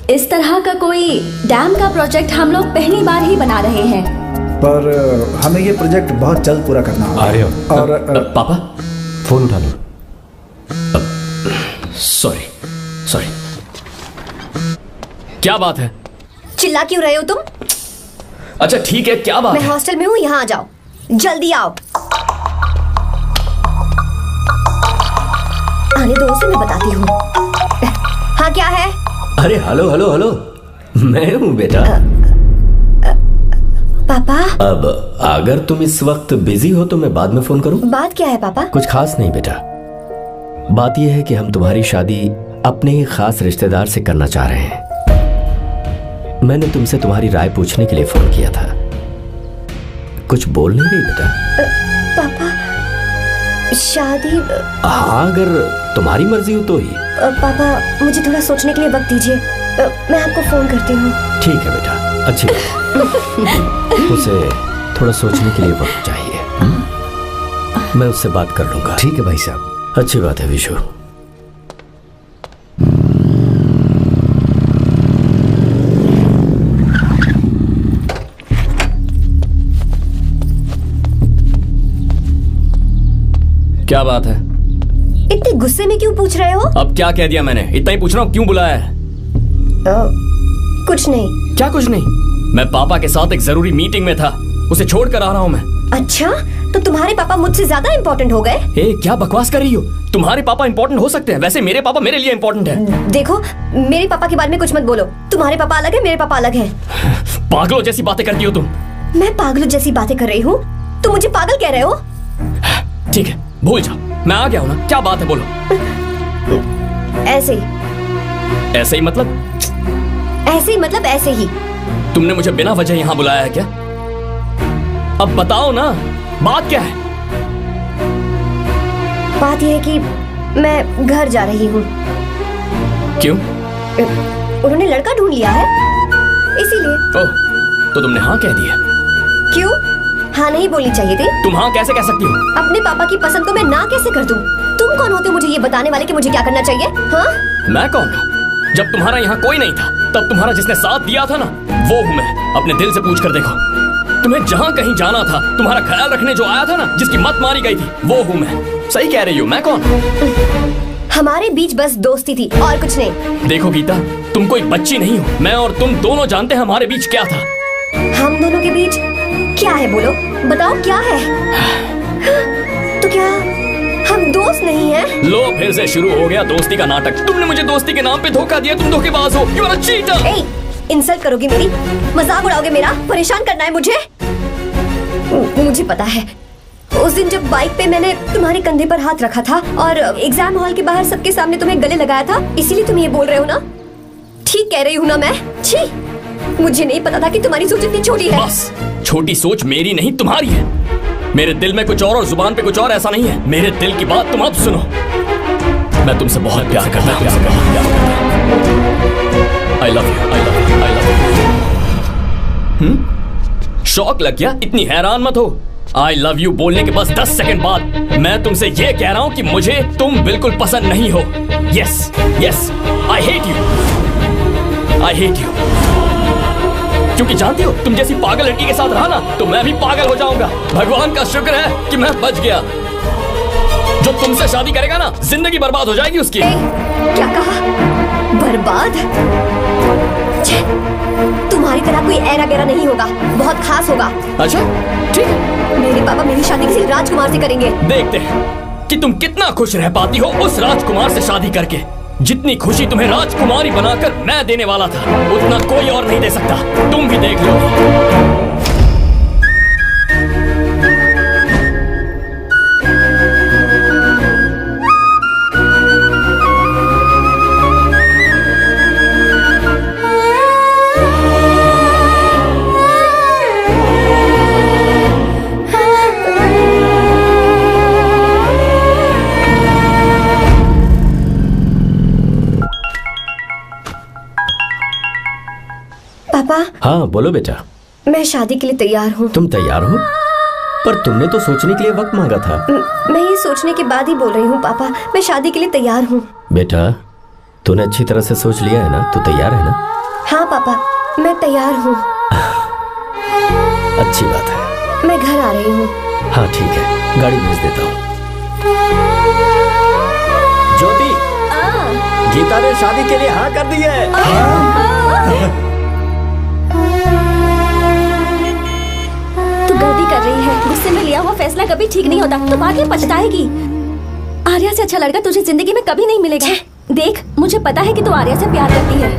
इस तरह का कोई डैम का प्रोजेक्ट हम लोग पहली बार ही बना रहे हैं, पर हमें ये प्रोजेक्ट बहुत जल्द पूरा करना होगा। आ रहे हो? और पापा फोन उठा लो। Sorry sorry. क्या बात है? चिल्ला क्यों रहे हो तुम? अच्छा ठीक है, क्या बात मैं है? हॉस्टल में हूँ, यहाँ आ जाओ, जल्दी आओ। आने दो उसे, मैं बताती हूँ। हाँ क्या है? अरे हेलो हेलो हेलो, मैं हूँ बेटा। पापा। अब अगर तुम इस वक्त बिजी हो तो मैं बाद में फोन करूँ? बात क्या है पापा? कुछ खास नहीं बेटा, बात यह है कि हम तुम्हारी शादी अपने ही खास रिश्तेदार से करना चाह रहे हैं। मैंने तुमसे तुम्हारी राय पूछने के लिए फोन किया था। कुछ बोल नहीं रही बेटा? पापा शादी। हाँ अगर तुम्हारी मर्जी हो तो ही। पापा मुझे थोड़ा सोचने के लिए वक्त दीजिए, मैं आपको फोन करती हूँ। ठीक है बेटा, अच्छी बात। उसे थोड़ा सोचने के लिए वक्त चाहिए। मैं उससे बात कर लूंगा। ठीक है भाई साहब। अच्छी बात है विशु। क्या बात है? गुस्से में क्यों पूछ रहे हो? अब क्या कह दिया मैंने? इतना ही पूछ रहा हूँ, क्यों बुलाया है? कुछ नहीं। क्या कुछ नहीं? मैं पापा के साथ एक जरूरी मीटिंग में था, उसे छोड़कर आ रहा हूँ मैं। अच्छा, तो तुम्हारे पापा मुझसे ज्यादा इम्पोर्टेंट हो गए? क्या बकवास कर रही हो? तुम्हारे पापा इम्पोर्टेंट हो सकते हैं, वैसे मेरे पापा मेरे लिए इम्पोर्टेंट है। देखो, मेरे पापा के बारे में कुछ मत बोलो। तुम्हारे पापा अलग है, मेरे पापा अलग है। पागलों जैसी बातें करती हो तुम। मैं पागलों जैसी बातें कर रही हूँ? तुम मुझे पागल कह रहे हो? ठीक है, भूल जाओ, मैं आ गया हूँ ना। क्या बात है, बोलो। ऐसे ही। ऐसे ही मतलब? ऐसे ही मतलब ऐसे ही। तुमने मुझे बिना वजह यहाँ बुलाया है क्या? अब बताओ ना, बात क्या है? बात यह है कि मैं घर जा रही हूँ। क्यों? उन्होंने लड़का ढूंढ लिया है, इसीलिए। ओह, तो तुमने हाँ कह दिया? क्यों? हाँ नहीं बोलनी चाहिए थी? तुम हाँ कैसे कह सकती हो? अपने पापा की पसंद को मैं ना कैसे कर दूं? तुम कौन होते हो मुझे ये बताने वाले कि मुझे क्या करना चाहिए? हाँ? मैं कौन हूँ? जब तुम्हारा यहाँ कोई नहीं था, तब तुम्हारा जिसने साथ दिया था ना, वो हूँ मैं। अपने दिल से पूछ कर देखो। तुम्हें जहाँ कहीं जाना था, तुम्हारा ख्याल रखने जो आया था ना, जिसकी मत मारी गई थी, वो हूँ मैं। सही कह रही हूँ, मैं कौन? हमारे बीच बस दोस्ती थी और कुछ नहीं। देखो गीता, तुम कोई बच्ची नहीं हो। मैं और तुम दोनों जानते हैं हमारे बीच क्या था। हम दोनों के बीच क्या है? बोलो, बताओ क्या है? तो क्या हम दोस्त नहीं हैं? लो, फिर से शुरू हो गया दोस्ती का नाटक। तुमने मुझे दोस्ती के नाम पे धोखा दिया। तुम धोखेबाज हो। You are a cheater। Insult करोगे मेरी? मजाक उड़ाओगे मेरा? परेशान करना है मुझे? मुझे पता है, उस दिन जब बाइक पे मैंने तुम्हारे कंधे पर हाथ रखा था और एग्जाम हॉल के बाहर सबके सामने तुम्हें गले लगाया था, इसीलिए तुम ये बोल रहे हो ना? ठीक कह रही हूँ ना मैं? छी, मुझे नहीं पता था कि तुम्हारी सोच इतनी छोटी है। बस, छोटी सोच मेरी नहीं तुम्हारी है। मेरे दिल में कुछ और जुबान पे कुछ और, ऐसा नहीं है। मेरे दिल की बात तुम अब सुनो। मैं तुमसे बहुत प्यार करता हूँ। I love you, I love you, I love you। शौक लग गया? इतनी हैरान मत हो। I love you बोलने के बस 10 सेकंड बाद मैं तुमसे ये कह रहा हूँ कि मुझे तुम बिल्कुल पसंद नहीं हो। Yes, yes, I hate you, I hate you। क्योंकि जानती हो, तुम जैसी पागल लड़की के साथ रहा ना, तो मैं भी पागल हो जाऊंगा। भगवान का शुक्र है कि मैं बच गया। जो तुमसे शादी करेगा ना, जिंदगी बर्बाद हो जाएगी उसकी। क्या कहा? बर्बाद? तुम्हारी तरह कोई ऐरा गैरा नहीं होगा, बहुत खास होगा। अच्छा, ठीक है। मेरे पापा मेरी शादी किसी राजकुमार से करेंगे। देखते हैं कि तुम कितना खुश रह पाती हो उस राजकुमार से शादी करके। जितनी खुशी तुम्हें राजकुमारी बनाकर मैं देने वाला था, उतना कोई और नहीं दे सकता। तुम भी देख लो। पापा। हाँ बोलो बेटा। मैं शादी के लिए तैयार हूँ। तुम तैयार हो? पर तुमने तो सोचने के लिए वक्त मांगा था। मैं ये सोचने के बाद ही बोल रही हूँ पापा, मैं शादी के लिए तैयार हूँ। बेटा, तूने अच्छी तरह से सोच लिया है ना? तू तैयार है ना? हाँ पापा, मैं तैयार हूँ। अच्छी बात है। मैं घर आ रही हूँ। हाँ ठीक है, गाड़ी भेज देता हूँ। ज्योति, गीता ने शादी के लिए हाँ कर दी है। तू गलती कर रही है। गुस्से में लिया हुआ फैसला कभी ठीक नहीं होता। तो बाद में पछताएगी। आर्या से अच्छा लड़का तुझे जिंदगी में कभी नहीं मिलेगा। देख, मुझे पता है कि तू आर्या से प्यार करती है,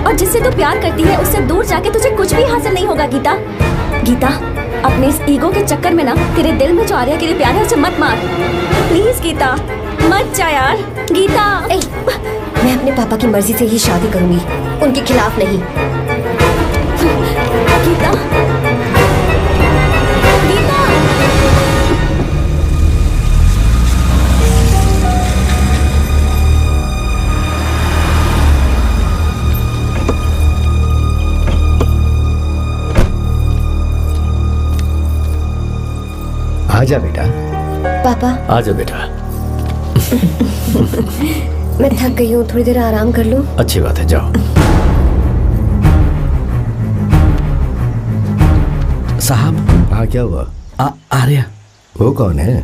और जिससे तू प्यार करती है उससे दूर जाके तुझे कुछ भी हासिल नहीं होगा। गीता, गीता, अपने इस ईगो के चक्कर में ना तेरे दिल में जो आर्या के लिए प्यार है उसे मत मार। प्लीज गीता, मत जा यार। गीता, मैं अपने पापा की मर्जी से ही शादी करूंगी, उनके खिलाफ नहीं। गीता, गीता। आजा बेटा। पापा। आजा बेटा। मैं थक गई हूँ, थोड़ी देर आराम कर लूँ। अच्छी बात है, जाओ। साहब। हाँ क्या हुआ? आर्या। वो कौन है?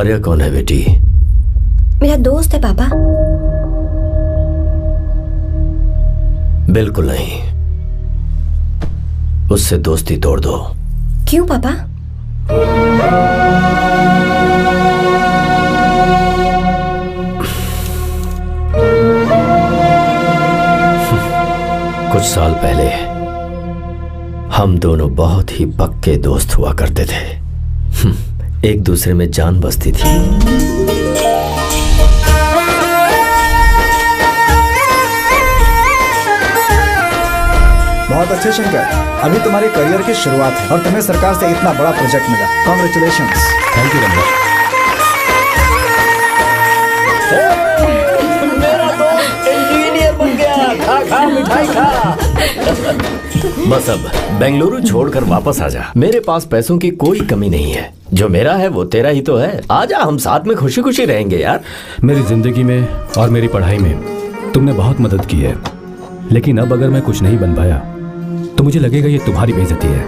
आर्या कौन है बेटी? मेरा दोस्त है पापा। बिल्कुल नहीं, उससे दोस्ती तोड़ दो। क्यों पापा? कुछ साल पहले हम दोनों बहुत ही पक्के दोस्त हुआ करते थे। एक दूसरे में जान बसती थी। बहुत अच्छे शंकर, अभी तुम्हारे करियर की शुरुआत है और तुम्हें सरकार से इतना बड़ा प्रोजेक्ट मिला। कॉन्ग्रेचुलेशंस। Thank you Ramesh. मेरा दोस्त इंजीनियर बन गया। खा खा मिठाई खा। बस अब बेंगलुरु छोड़कर वापस आ जा। मेरे पास पैसों की कोई कमी नहीं है। जो मेरा है वो तेरा ही तो है। आजा, हम साथ में खुशी खुशी रहेंगे यार। मेरी जिंदगी में और मेरी पढ़ाई में तुमने बहुत मदद की है, लेकिन अब अगर मैं कुछ नहीं बन पाया तो मुझे लगेगा ये तुम्हारी बेइज्जती है।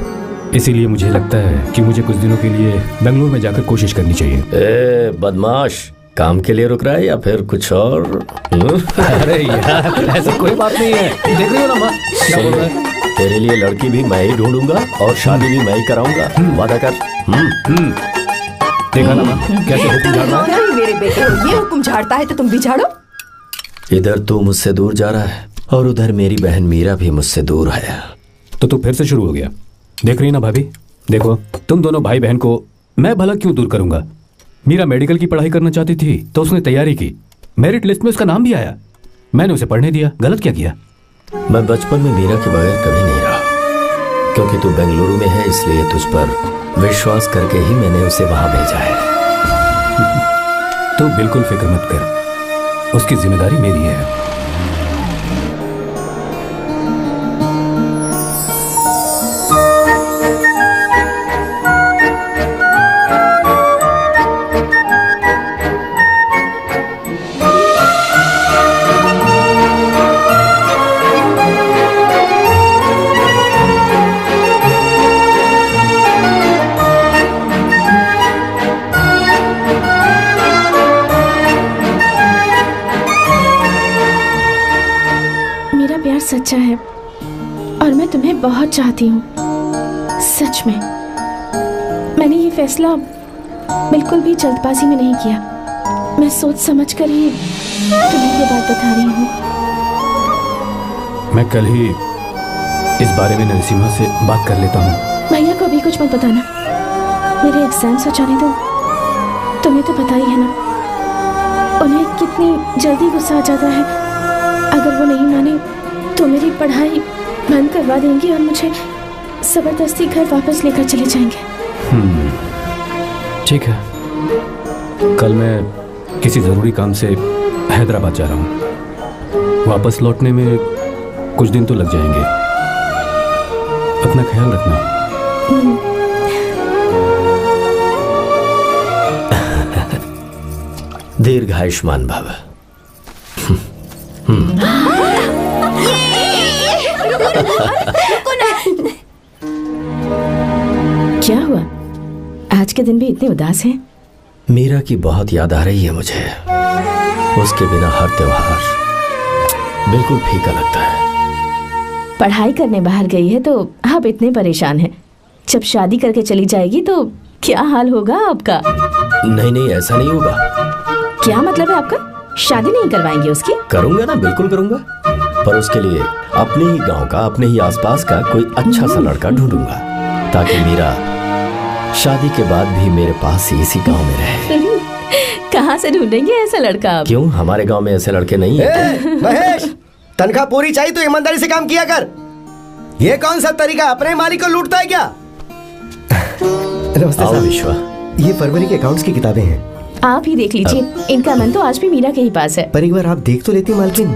इसीलिए मुझे लगता है कि मुझे कुछ दिनों के लिए बेंगलुरु में जाकर कोशिश करनी चाहिए। ए बदमाश, काम के लिए रुक रहा है या फिर कुछ और? अरे यार, ऐसा कोई बात नहीं है। देख रही हो ना माँ, क्या बोल रहा है? तेरे लिए लड़की भी मैं ही ढूंढूंगा और शादी भी मैं ही कराऊंगा। वादा कर। देखा ना माँ, कैसे हुक्म झाड़ रहा है? मेरे बेटे हो, ये हुक्म झाड़ता है तो तुम भी झाड़ो। इधर तू मुझसे दूर जा रहा है और उधर मेरी बहन मीरा भी मुझसे दूर है। तो तू फिर से शुरू हो गया। देख रही ना भाभी, देखो तुम दोनों भाई बहन को मैं भला क्यों दूर करूंगा? मीरा मेडिकल की पढ़ाई करना चाहती थी तो उसने तैयारी की, मेरिट लिस्ट में उसका नाम भी आया, मैंने उसे पढ़ने दिया। गलत क्या किया? मैं बचपन में मीरा के बगैर कभी नहीं रहा, क्योंकि तू बेंगलुरु में है इसलिए तुझ पर विश्वास करके ही मैंने उसे वहां भेजा है। तो बिल्कुल फिक्र मत कर, उसकी जिम्मेदारी मेरी है। सच्चा है और मैं तुम्हें बहुत चाहती हूँ, सच में। मैंने ये फैसला बिल्कुल भी जल्दबाजी में नहीं किया। मैं सोच समझ कर ही तुम्हें ये बात बता रही हूँ। मैं कल ही इस बारे में नरसिम्हा से बात कर लेता हूँ। भैया को अभी कुछ मत बताना, मेरे एग्जाम्स हो जाने दो। तुम्हें तो पता ही है ना उन्हें कितनी जल्दी गुस्सा आ जाता है। अगर वो नहीं माने तो मेरी पढ़ाई बंद करवा देंगे और मुझे जबरदस्ती घर वापस लेकर चले जाएंगे। ठीक है, कल मैं किसी ज़रूरी काम से हैदराबाद जा रहा हूँ। वापस लौटने में कुछ दिन तो लग जाएंगे। अपना ख्याल रखना। दीर्घायुष्मान भव। क्या हुआ? आज के दिन भी इतने उदास हैं? मीरा की बहुत याद आ रही है मुझे। उसके बिना हर त्योहार बिल्कुल फीका लगता है। पढ़ाई करने बाहर गई है तो आप इतने परेशान हैं। जब शादी करके चली जाएगी तो क्या हाल होगा आपका? नहीं नहीं, ऐसा नहीं होगा। क्या मतलब है आपका? शादी नहीं करवाएंगे उसकी? करूंगा ना, बिल्कुल करूंगा, पर उसके लिए अपने ही गांव का, अपने ही आसपास का कोई अच्छा सा लड़का ढूंढूंगा ताकि मीरा शादी के बाद भी मेरे पास ही इसी गांव में रहे। कहाँ से ढूंढेंगे ऐसा लड़का आप? क्यों, हमारे गांव में ऐसे लड़के नहीं है? महेश, तनख्वाह पूरी चाहिए तो ईमानदारी से काम किया कर। ये कौन सा तरीका, अपने मालिक को लूटता है क्या? नमस्ते साहब। विश्वा, ये फरवरी के अकाउंट्स की किताबें हैं, आप ही देख लीजिए। इनका मन तो आज भी मीरा के ही पास है। पर एक बार आप देख तो लेती मालकिन।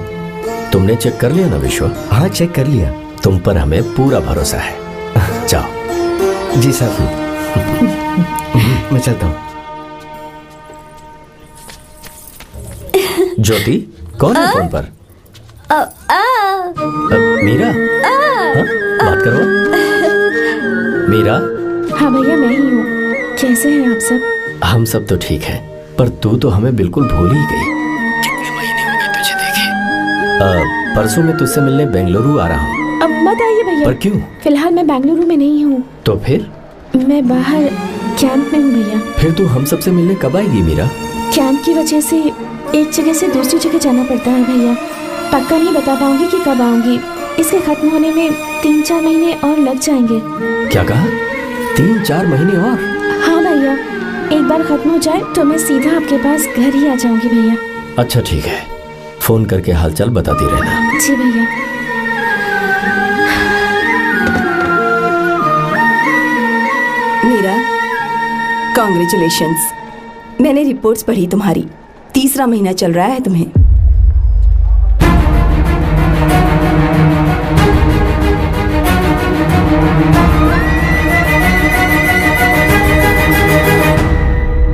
तुमने चेक कर लिया ना विश्वा? हाँ, चेक कर लिया। तुम पर हमें पूरा भरोसा है। जाओ। जी साहब। मैं चलता हूँ। ज्योति, कौन है फोन पर? मीरा। हाँ? बात करो। मीरा। हाँ भैया, मैं ही हूँ। कैसे हैं आप सब? हम सब तो ठीक हैं। पर तू तो हमें बिल्कुल भूल ही गई। कितने महीने हो गए तुझे देखे। परसों मैं तुझसे मिलने बेंगलुरु आ रहा हूँ। अब मत आइए भैया। पर क्यों? फिलहाल मैं बेंगलुरु में नहीं हूँ। तो फिर? मैं बाहर कैंप में हूँ भैया। फिर तू हम सबसे मिलने कब आएगी मीरा? कैंप की वजह से एक जगह से दूसरी जगह जाना पड़ता है भैया। पक्का नहीं बता पाऊंगी कि कब आऊंगी। इसके खत्म होने में 3-4 महीने और लग जाएंगे। क्या कहा? 3-4 महीने और? हाँ भैया, एक बार खत्म हो जाए तो मैं सीधा आपके पास घर ही आ जाऊंगी भैया। अच्छा ठीक है, फोन करके हालचाल बताती रहना। जी भैया। मीरा, कॉन्ग्रेचुलेशंस। मैंने रिपोर्ट्स पढ़ी तुम्हारी। 3रा महीना चल रहा है तुम्हें।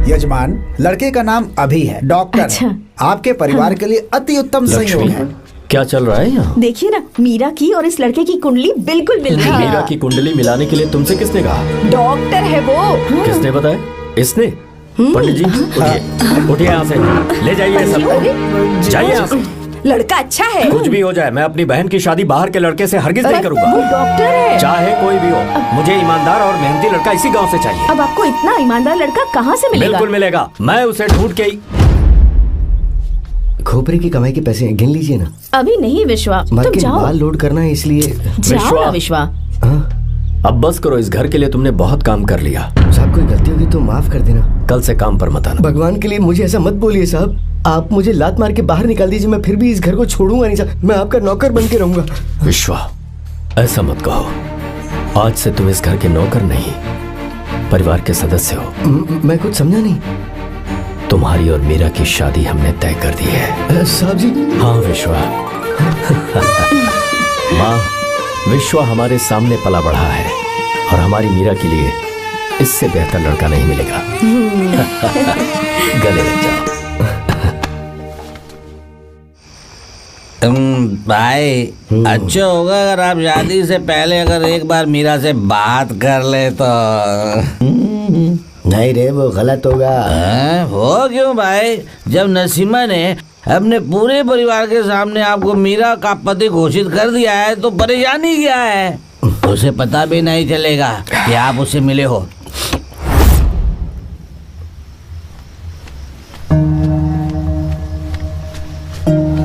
यजमान, लड़के का नाम अभी है, डॉक्टर। अच्छा। आपके परिवार के लिए अति उत्तम संयोग है। क्या चल रहा है यहाँ? देखिए ना, मीरा की और इस लड़के की कुंडली बिल्कुल मिल रही है। मीरा की कुंडली मिलाने के लिए तुमसे किसने कहा? डॉक्टर है वो। किसने बताया? इसने? पंडित जी उठिए, उठिए यहाँ से, ले जाइए सब, जाइए यहाँ से। लड़का अच्छा है। कुछ भी हो जाए, मैं अपनी बहन की शादी बाहर के लड़के से हरगिज नहीं करूंगा। वो डॉक्टर है। चाहे कोई भी हो, मुझे ईमानदार और मेहनती लड़का इसी गांव से चाहिए। अब आपको इतना ईमानदार लड़का कहाँ से मिलेगा? बिल्कुल मिलेगा, मैं उसे ढूंढ के ही। खोपरे की कमाई के पैसे गिन लीजिए ना। अभी नहीं विश्वा, तुम जाओ। बाल लोड करना है इसलिए। जाओ ना विश्वा। अब बस करो, इस घर के लिए तुमने बहुत काम कर लिया। साहब कोई गलती होगी तो माफ कर देना। कल से काम पर मत आना। भगवान के लिए मुझे ऐसा मत बोलिए साहब। आप मुझे लात मार के बाहर निकाल दीजिए, मैं फिर भी इस घर को छोड़ूंगा नहीं साहब। मैं आपका नौकर बन के रहूंगा। विश्वा, ऐसा मत कहो। आज से तुम इस घर के नौकर नहीं, परिवार के सदस्य हो। मैं कुछ समझा नहीं। तुम्हारी और मीरा की शादी हमने तय कर दी है। साहब जी। हाँ विश्वा। माँ, विश्वा हमारे सामने पला बढ़ा है और हमारी मीरा के लिए इससे बेहतर लड़का नहीं मिलेगा। गले लग जाओ। भाई, अच्छा होगा अगर आप शादी से पहले अगर एक बार मीरा से बात कर ले तो। नहीं रे, वो गलत होगा। हो क्यों भाई? जब नसीमा ने अपने पूरे परिवार के सामने आपको मीरा का पति घोषित कर दिया है तो परेशानी क्या है? उसे पता भी नहीं चलेगा कि आप उससे मिले हो।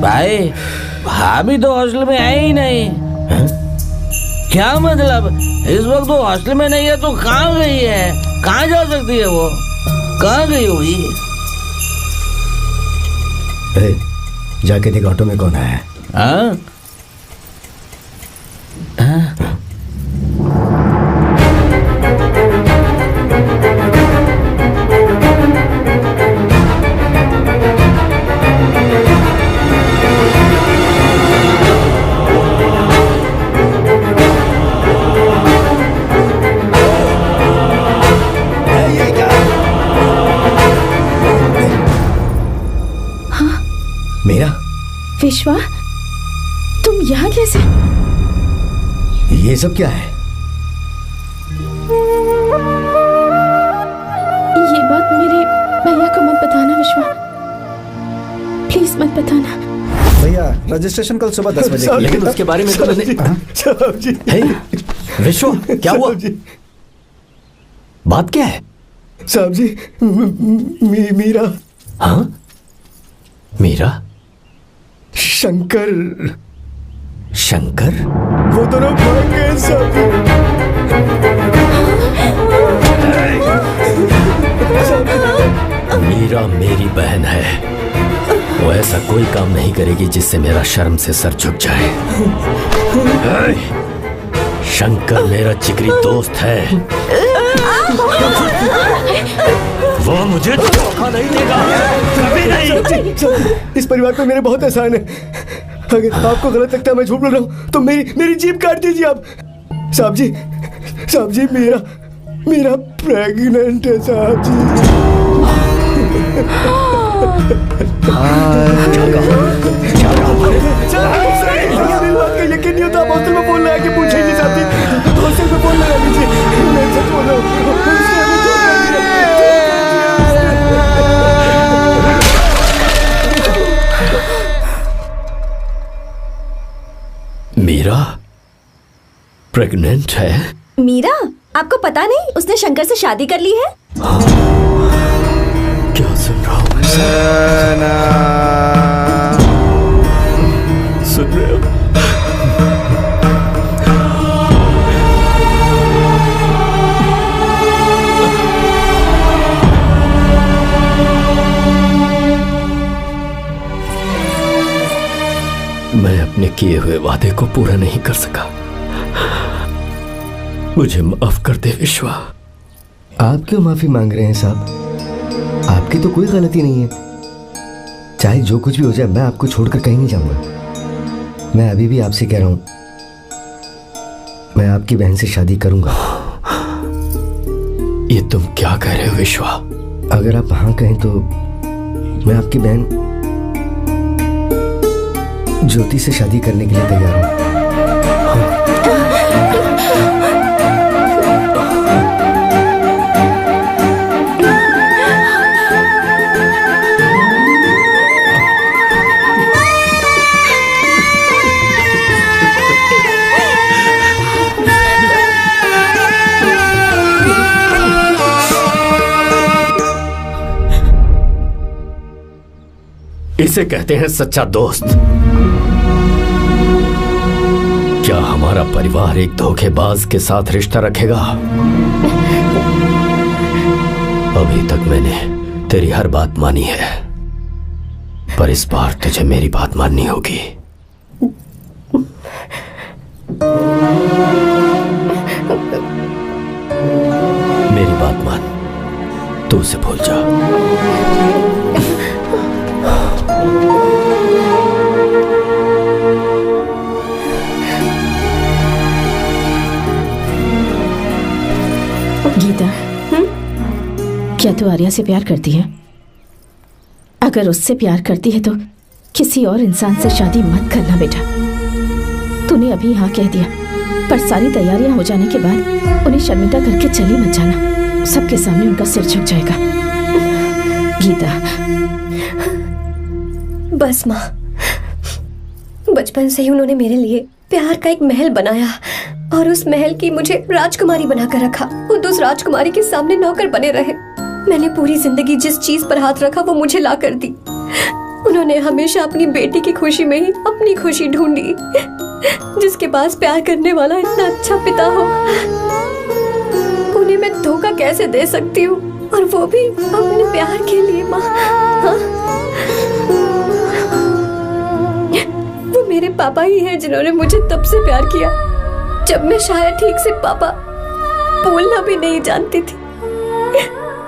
भाई, भाभी तो हॉस्टल में है ही नहीं। क्या मतलब? इस वक्त वो हॉस्टल में नहीं है तो कहाँ गई है? कहाँ जा सकती है वो? कहाँ गई होगी? जाके देख ऑटो में कौन आया है। हाँ? मेरा विश्वा, तुम यहाँ कैसे? ये सब क्या है? ये बात मेरे भैया को मत बताना विश्वा, प्लीज मत बताना। भैया, रजिस्ट्रेशन कल सुबह 10 बजे। लेकिन उसके बारे में तो मैंने। विश्वा, क्या हुआ? बात क्या है? साहब जी, मीरा। हाँ? मीरा? शंकर। शंकर? वो दोनों भाग गए साहब जी। मीरा मेरी बहन है, वो ऐसा कोई काम नहीं करेगी जिससे मेरा शर्म से सर झुक जाए। शंकर मेरा जिगरी दोस्त है, वो मुझे धोखा नहीं देगा, कभी नहीं। इस परिवार पे मेरे बहुत एहसान है। अगर आपको गलत लगता है मैं झूठ बोल रहा हूँ तो मेरी जीभ काट दीजिए आप। साहब जी, मेरा प्रेग्नेंट है साहब जी। मेरी बात का यकीन नहीं होता। आप हॉस्टल में फोन लगा के पूछे नहीं चाहती। हॉस्टल में फोन लगा दीजिए, मैं सच बोल रहा हूँ। मीरा प्रेग्नेंट है? मीरा, आपको पता नहीं उसने शंकर से शादी कर ली है? क्या सुन रहा हूँ मैं? सुन रहे हो? मैं अपने किए हुए वादे को पूरा नहीं कर सका। मुझे माफ कर दे विश्वा। आप क्यों माफी मांग रहे हैं साहब? आपकी तो कोई गलती नहीं है। चाहे जो कुछ भी हो जाए, मैं आपको छोड़कर कहीं नहीं जाऊंगा। मैं अभी भी आपसे कह रहा हूं, मैं आपकी बहन से शादी करूंगा। ये तुम क्या कह रहे हो विश्वा? अगर आप हाँ कहें तो मैं आपकी बहन ज्योति से शादी करने के लिए तैयार हूं। इसे कहते हैं सच्चा दोस्त। क्या हमारा परिवार एक धोखेबाज के साथ रिश्ता रखेगा? अभी तक मैंने तेरी हर बात मानी है, पर इस बार तुझे मेरी बात माननी होगी। मेरी बात मान, तू उसे भूल जा। गीता, क्या तू आर्या से प्यार करती है? अगर उससे प्यार करती है तो किसी और इंसान से शादी मत करना बेटा। तूने अभी हाँ कह दिया, पर सारी तैयारियां हो जाने के बाद उन्हें शर्मिंदा करके चली मत जाना। सबके सामने उनका सिर झुक जाएगा। गीता, बस माँ, बचपन से ही उन्होंने मेरे लिए प्यार का एक महल बनाया और उस महल की मुझे राजकुमारी बनाकर रखा। वो उस राजकुमारी के सामने नौकर बने रहे। मैंने पूरी जिंदगी जिस चीज पर हाथ रखा वो मुझे ला कर दी। उन्होंने हमेशा अपनी बेटी की खुशी में ही अपनी खुशी ढूंढी। जिसके पास प्यार करने वाला इतना अच्छा पिता हो, उन्हें मैं धोखा कैसे दे सकती हूँ, और वो भी अपने प्यार के लिए। माँ, हाँ? वो मेरे पापा ही हैं जिन्होंने मुझे तब से प्यार किया जब मैं शायद ठीक से पापा बोलना भी नहीं जानती थी।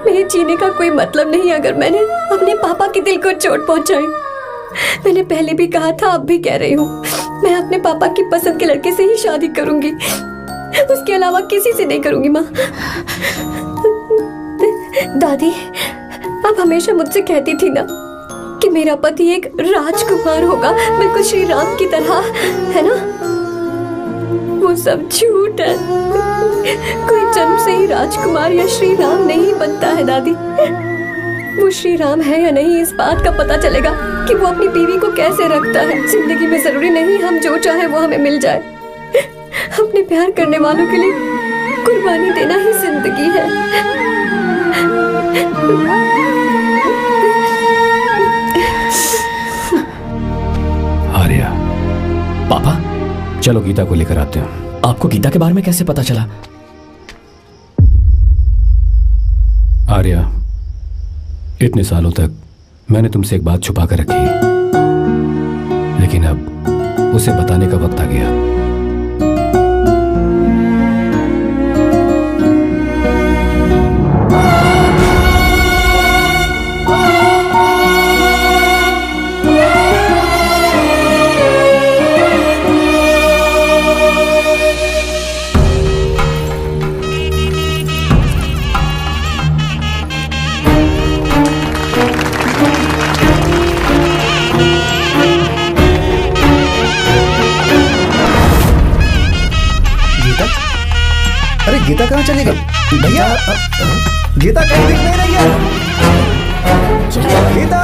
मेरे जीने का कोई मतलब नहीं अगर मैंने अपने पापा के दिल को चोट पहुंचाई। मैंने पहले भी कहा था, अब भी कह रही हूँ, मैं अपने पापा की पसंद के लड़के से ही शादी करूंगी, उसके अलावा किसी से नहीं करूंगी। माँ, दादी आप हमेशा मुझसे कहती थी ना कि मेरा पति एक राजकुमार होगा, बिल्कुल श्री राम की तरह, है ना? वो सब झूठ है। कोई जन्म से ही राजकुमार या श्री राम नहीं बनता है दादी। वो श्री राम है या नहीं, इस बात का पता चलेगा कि वो अपनी बीवी को कैसे रखता है। जिंदगी में जरूरी नहीं हम जो चाहे वो हमें मिल जाए। अपने प्यार करने वालों के लिए कुर्बानी देना ही जिंदगी है। आर्या, पापा, चलो गीता को लेकर आते हैं। आपको गीता के बारे में कैसे पता चला? आर्या, इतने सालों तक मैंने तुमसे एक बात छुपा कर रखी, लेकिन अब उसे बताने का वक्त आ गया। गीता कहाँ चली गई? भैया, गीता कहीं दिख नहीं रही है। गीता, गीता,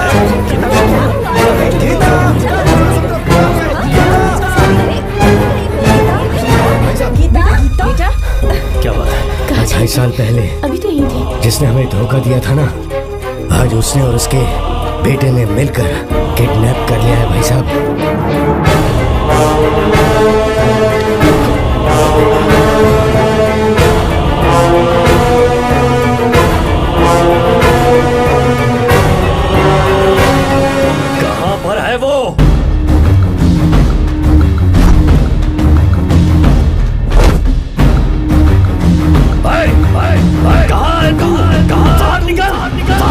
गीता, साल पहले अभी तो यही थे। जिसने हमें धोखा दिया था ना, आज उसने और उसके बेटे ने मिलकर किडनैप कर लिया है भाई साहब। कहां पर है वो? कहां निकल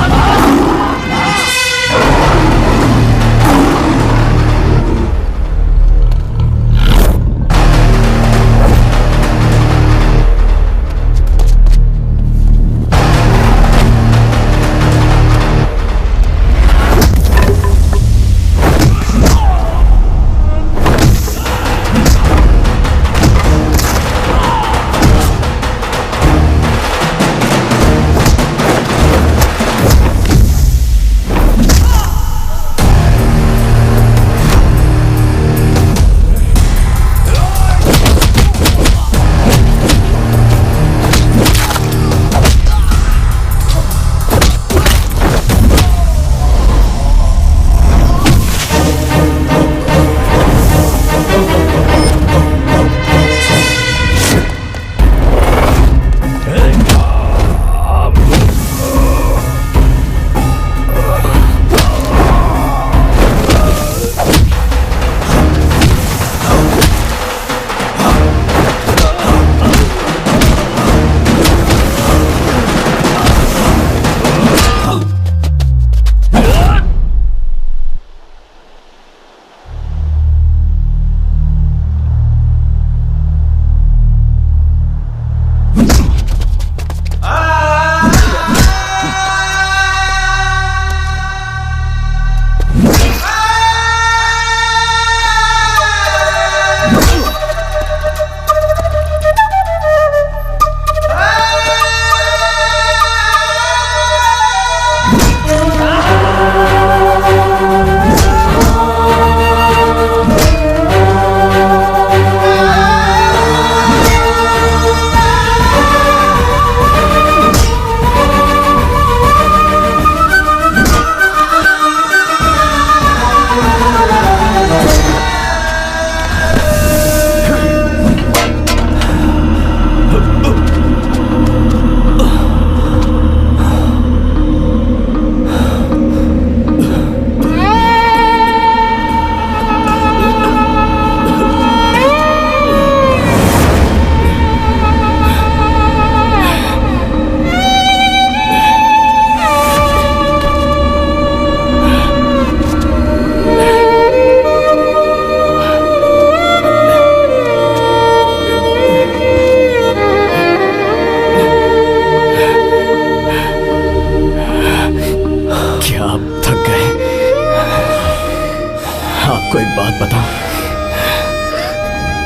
आपको एक बात बताऊं,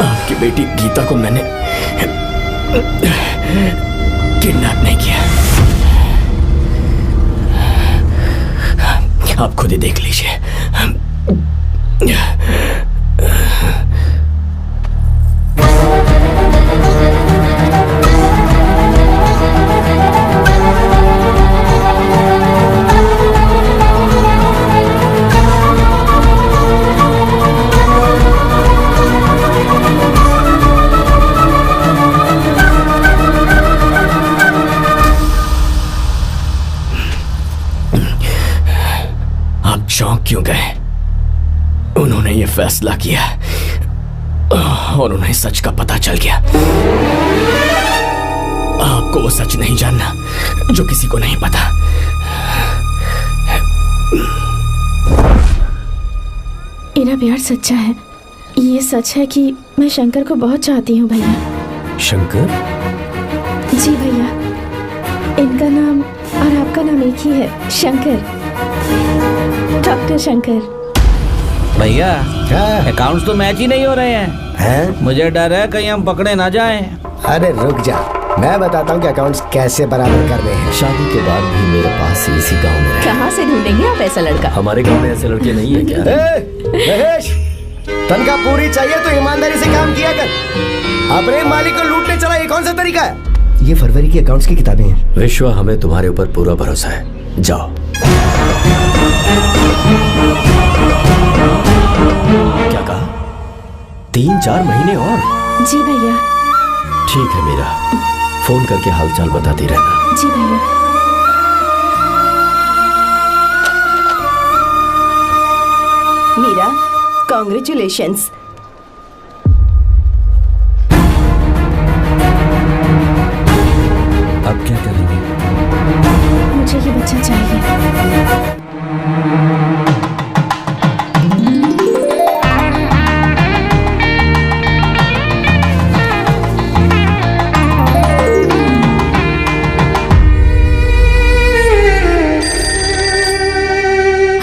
आपकी बेटी गीता को मैंने किडनैप नहीं किया। आप खुद ही देख लीजिए। चौंक क्यों गए? उन्होंने ये फैसला किया और उन्हें सच का पता चल गया। आपको वो सच नहीं जानना जो किसी को नहीं पता। मेरा प्यार सच्चा है। ये सच है कि मैं शंकर को बहुत चाहती हूँ भैया। शंकर? जी भैया, इनका नाम और आपका नाम एक ही है, शंकर, डॉक्टर शंकर। भैया अकाउंट्स तो मैच ही नहीं हो रहे हैं। मुझे डर है कहीं हम पकड़े ना जाएं। अरे रुक जा, मैं बताता हूँ कि अकाउंट्स कैसे बराबर करने हैं। शादी के बाद भी मेरे पास इसी गांव में कहाँ से ढूंढेंगे आप ऐसा लड़का? हमारे गांव में ऐसे लड़के नहीं है क्या? महेश, तनख्वाह पूरी चाहिए तो ईमानदारी से काम किया कर। अपने मालिक को लूटने चला, ये कौन सा तरीका है? ये फरवरी की अकाउंट्स की किताबें हैं। विश्वा, हमें तुम्हारे ऊपर पूरा भरोसा है, जाओ। क्या कहा? 3-4 महीने और? जी भैया। ठीक है मीरा, फोन करके हालचाल बताती रहना। जी भैया। मीरा, कॉन्ग्रेचुलेशंस। अब क्या करेंगे? मुझे ये बच्चा चाहिए।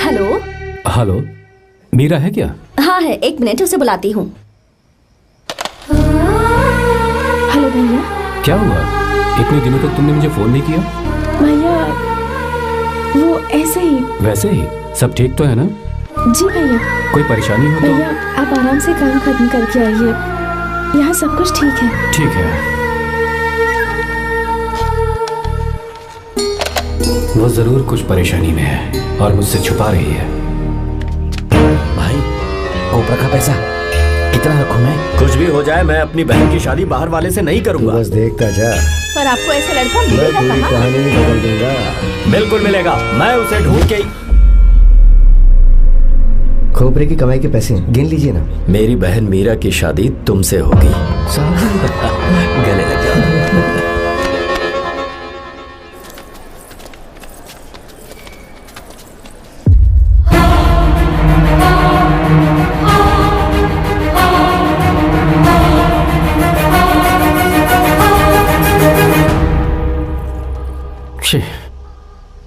हेलो। हेलो, मीरा है क्या? हाँ है, 1 मिनट, उसे बुलाती हूँ। हेलो भैया। क्या हुआ? इतने दिनों तक तुमने मुझे फोन नहीं किया? भैया वो ऐसे ही। वैसे ही? सब ठीक तो है ना? जी भैया। कोई परेशानी हो तो? भैया आप आराम से काम खत्म करके आइए, यहाँ सब कुछ ठीक है। ठीक है। वो जरूर कुछ परेशानी में है और मुझसे छुपा रही है। भाई, कोपरा का पैसा कितना रखूं मैं? कुछ भी हो जाए, मैं अपनी बहन की शादी बाहर वाले से नहीं करूंगा। बस देखता जा। पर आपको ऐसा लड़का मैं मिलेगा पूरी कहाँ? कहानी बदल दूंगा। बिल्कुल मिलेगा, मैं उसे ढूंढ के ही। खोपरे की कमाई के पैसे गिन लीजिए ना। मेरी बहन मीरा की शादी तुमसे होगी। गले लग जाओ।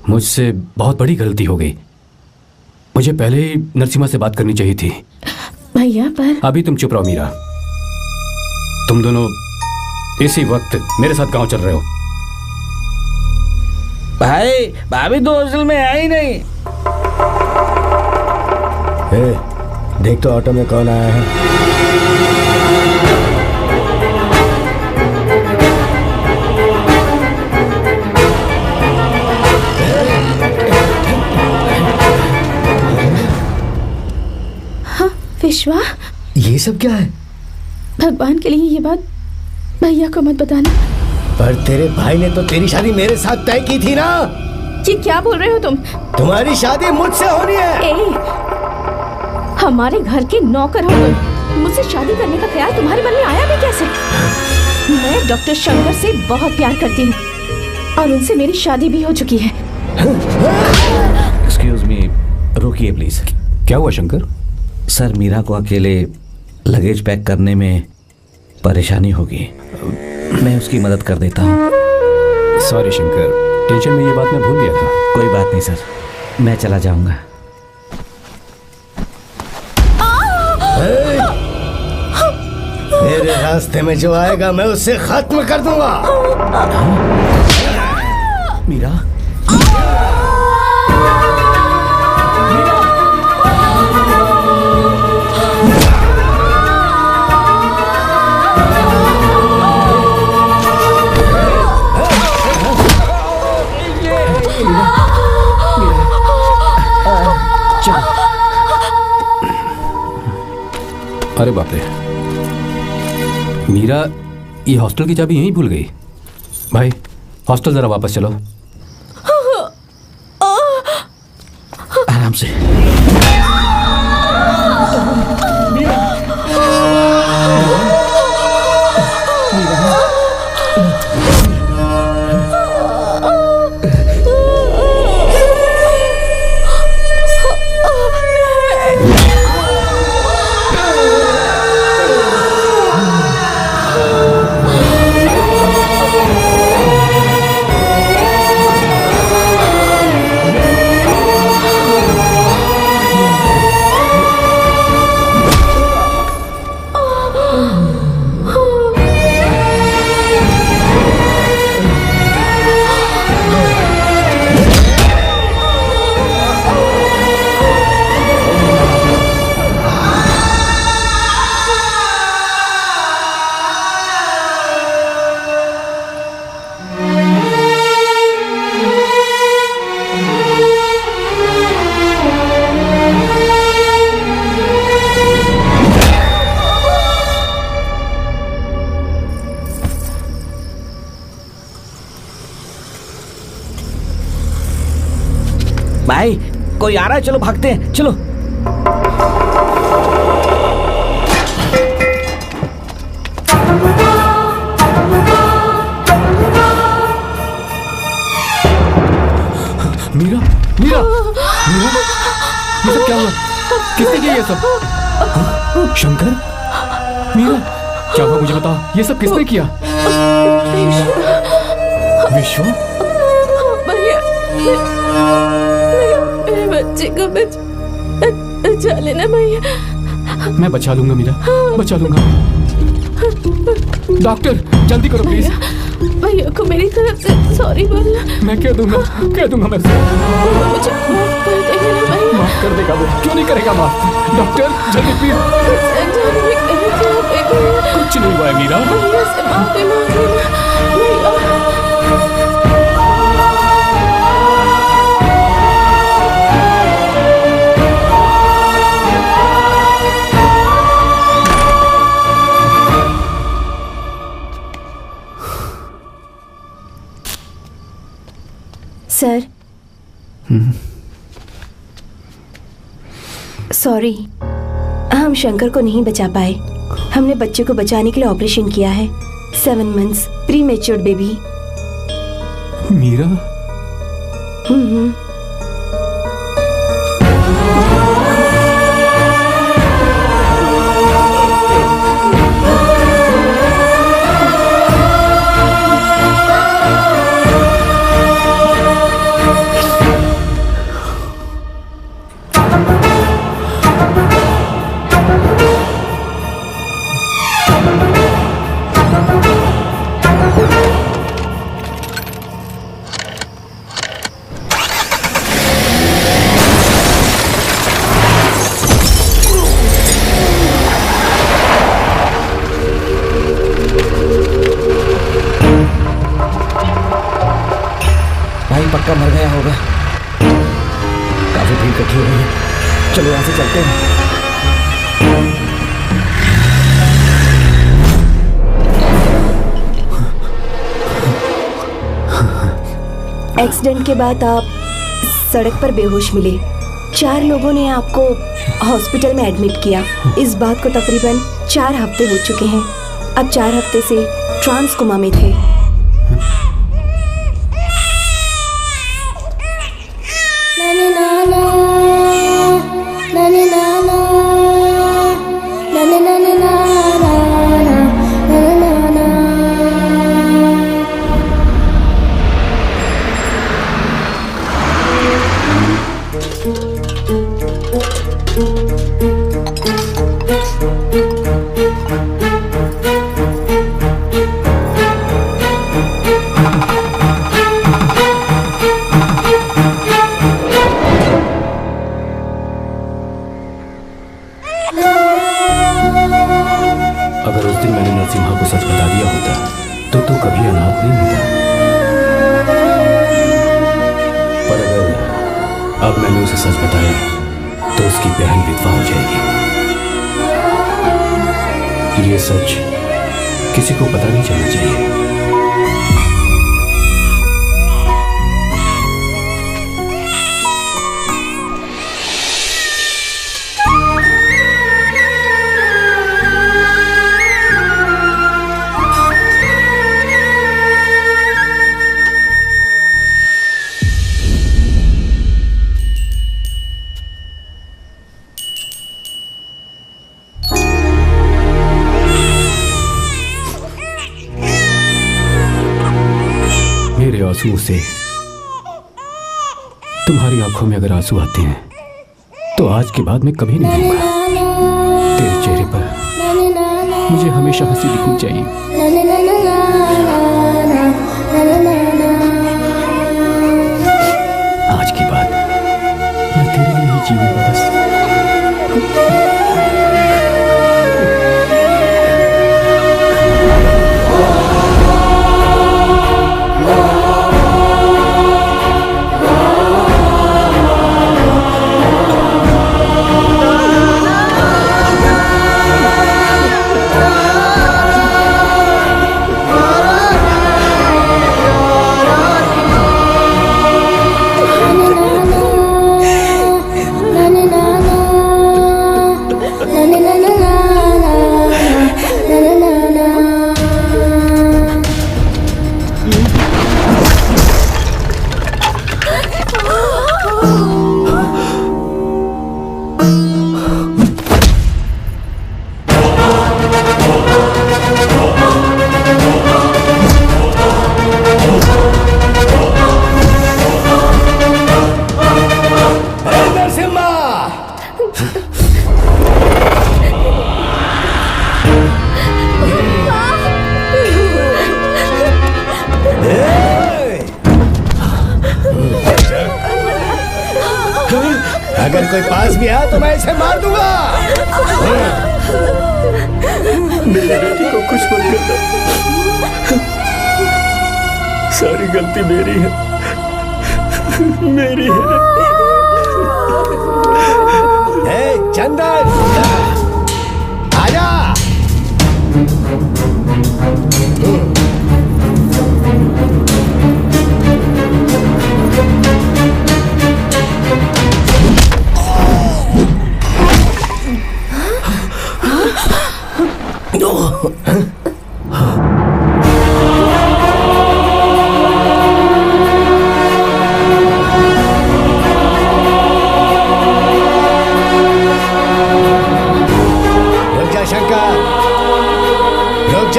मुझसे बहुत बड़ी गलती हो गई। मुझे पहले ही नरसिम्हा से बात करनी चाहिए थी। भैया पर अभी तुम चुप रहो मीरा। तुम दोनों इसी वक्त मेरे साथ गांव चल रहे हो। भाई, भाभी तो हॉस्टल में है ही नहीं। देख तो ऑटो में कौन आया है। विश्वा, ये सब क्या है? भगवान के लिए ये बात भैया को मत बताना। पर तेरे भाई ने तो तेरी शादी मेरे साथ तय की थी ना। ये क्या बोल रहे हो तुम? तुम्हारी शादी मुझसे होनी है। हमारे घर के नौकर हो तुम, मुझसे शादी करने का ख्याल तुम्हारे मन में आया भी कैसे? मैं डॉक्टर शंकर से बहुत प्यार करती हूँ और उनसे मेरी शादी भी हो चुकी है। एक्सक्यूज मी, रुकिए प्लीज। क्या हुआ शंकर? सर, मीरा को अकेले लगेज पैक करने में परेशानी होगी, मैं उसकी मदद कर देता हूँ। सॉरी शंकर, टेंशन में ये बात मैं भूल गया था। कोई बात नहीं सर, मैं चला जाऊंगा। मेरे रास्ते में जो आएगा मैं उससे खत्म कर दूंगा। मीरा, अरे बाप रे, मीरा ये हॉस्टल की चाबी यहीं भूल गई। भाई, हॉस्टल जरा वापस चलो। आराम से। कोई आ रहा है, चलो भागते हैं, चलो। मीरा, मीरा, मीरा, ये सब क्या हुआ? किसने किया ये सब? शंकर, मीरा, क्या हुआ मुझे बताओ, ये सब किसने किया? विश्व, भैया, मेरे बच्चे को बचा लेना भैया। मैं बचा लूंगा मीरा, बचा लूंगा। डॉक्टर जल्दी करो प्लीज। भैया को मेरी तरफ से सॉरी बोलना। मैं कह दूंगा मैं। मुझे माफ कर देगा ना भैया? माफ कर देगा वो, क्यों नहीं करेगा माफ? डॉक्टर जल्दी प्लीज। कुछ नहीं हुआ है मीरा। भैया से माफी मांग लेना सर, सॉरी, हम शंकर को नहीं बचा पाए। हमने बच्चे को बचाने के लिए ऑपरेशन किया है। 7 months प्रीमेच्योर बेबी। मीरा, पक्का मर गया होगा। काफी भीड़ इकट्ठी हो गई है, चलो यहाँ से चलते हैं। एक्सीडेंट के बाद आप सड़क पर बेहोश मिले। 4 लोगों ने आपको हॉस्पिटल में एडमिट किया। इस बात को तकरीबन 4 हफ्ते हो चुके हैं। अब 4 हफ्ते से ट्रांस कोमा में थे। अगर उस दिन मैंने नरसिम्हा को सच बता दिया होता तो तू कभी अनाथ नहीं होता। पर अगर अब मैंने उसे सच बताया तो उसकी बहन विधवा हो जाएगी। ये सच किसी को पता नहीं चलना चाहिए। मेरे आंसुओं से तुम्हारी आंखों में अगर आंसू आते हैं तो आज के बाद मैं कभी नहीं रहूंगा। तेरे चेहरे पर मुझे हमेशा हंसी दिखनी चाहिए। आज के बाद मैं तेरे लिए ही जीऊंगा बस। कोई पास भी आया तो मैं इसे मार दूंगा। मेरी बेटी को कुछ मत करना, सारी गलती मेरी है, मेरी है। चंदन आजा।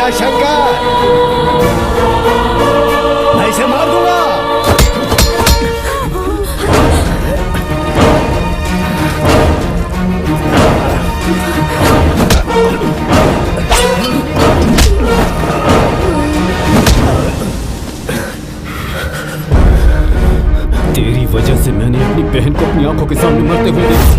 शंकर, मैं इसे मार दूंगा। तेरी वजह से मैंने अपनी बहन को अपनी आंखों के सामने मरते हुए देखा।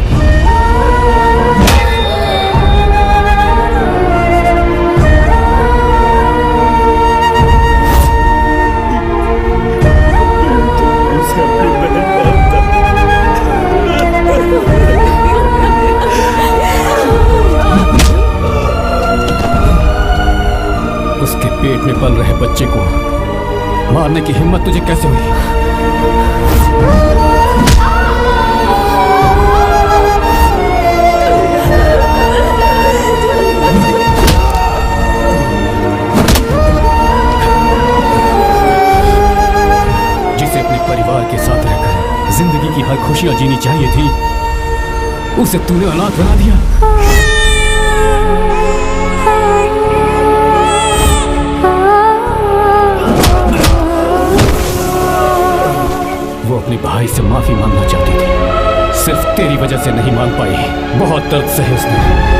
उसके पेट में पल रहे बच्चे को मारने की हिम्मत तुझे कैसे हुई? जिसे अपने परिवार के साथ रहकर जिंदगी की हर खुशियां जीनी चाहिए थी, उसे तूने औलाद बना दिया। वो अपने भाई से माफी मांगना चाहती थी, सिर्फ तेरी वजह से नहीं मांग पाई। बहुत दर्द सहे उसने।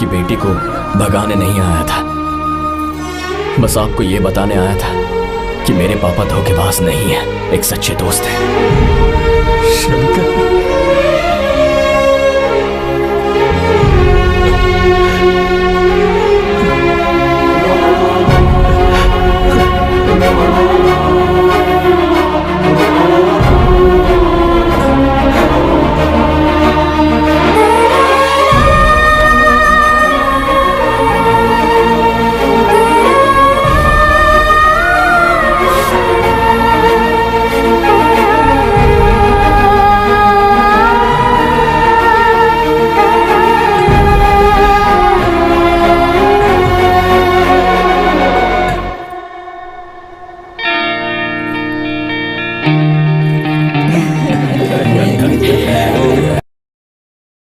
बेटी को भगाने नहीं आया था, बस आपको ये बताने आया था कि मेरे पापा धोखेबाज नहीं है, एक सच्चे दोस्त हैं। शंकर,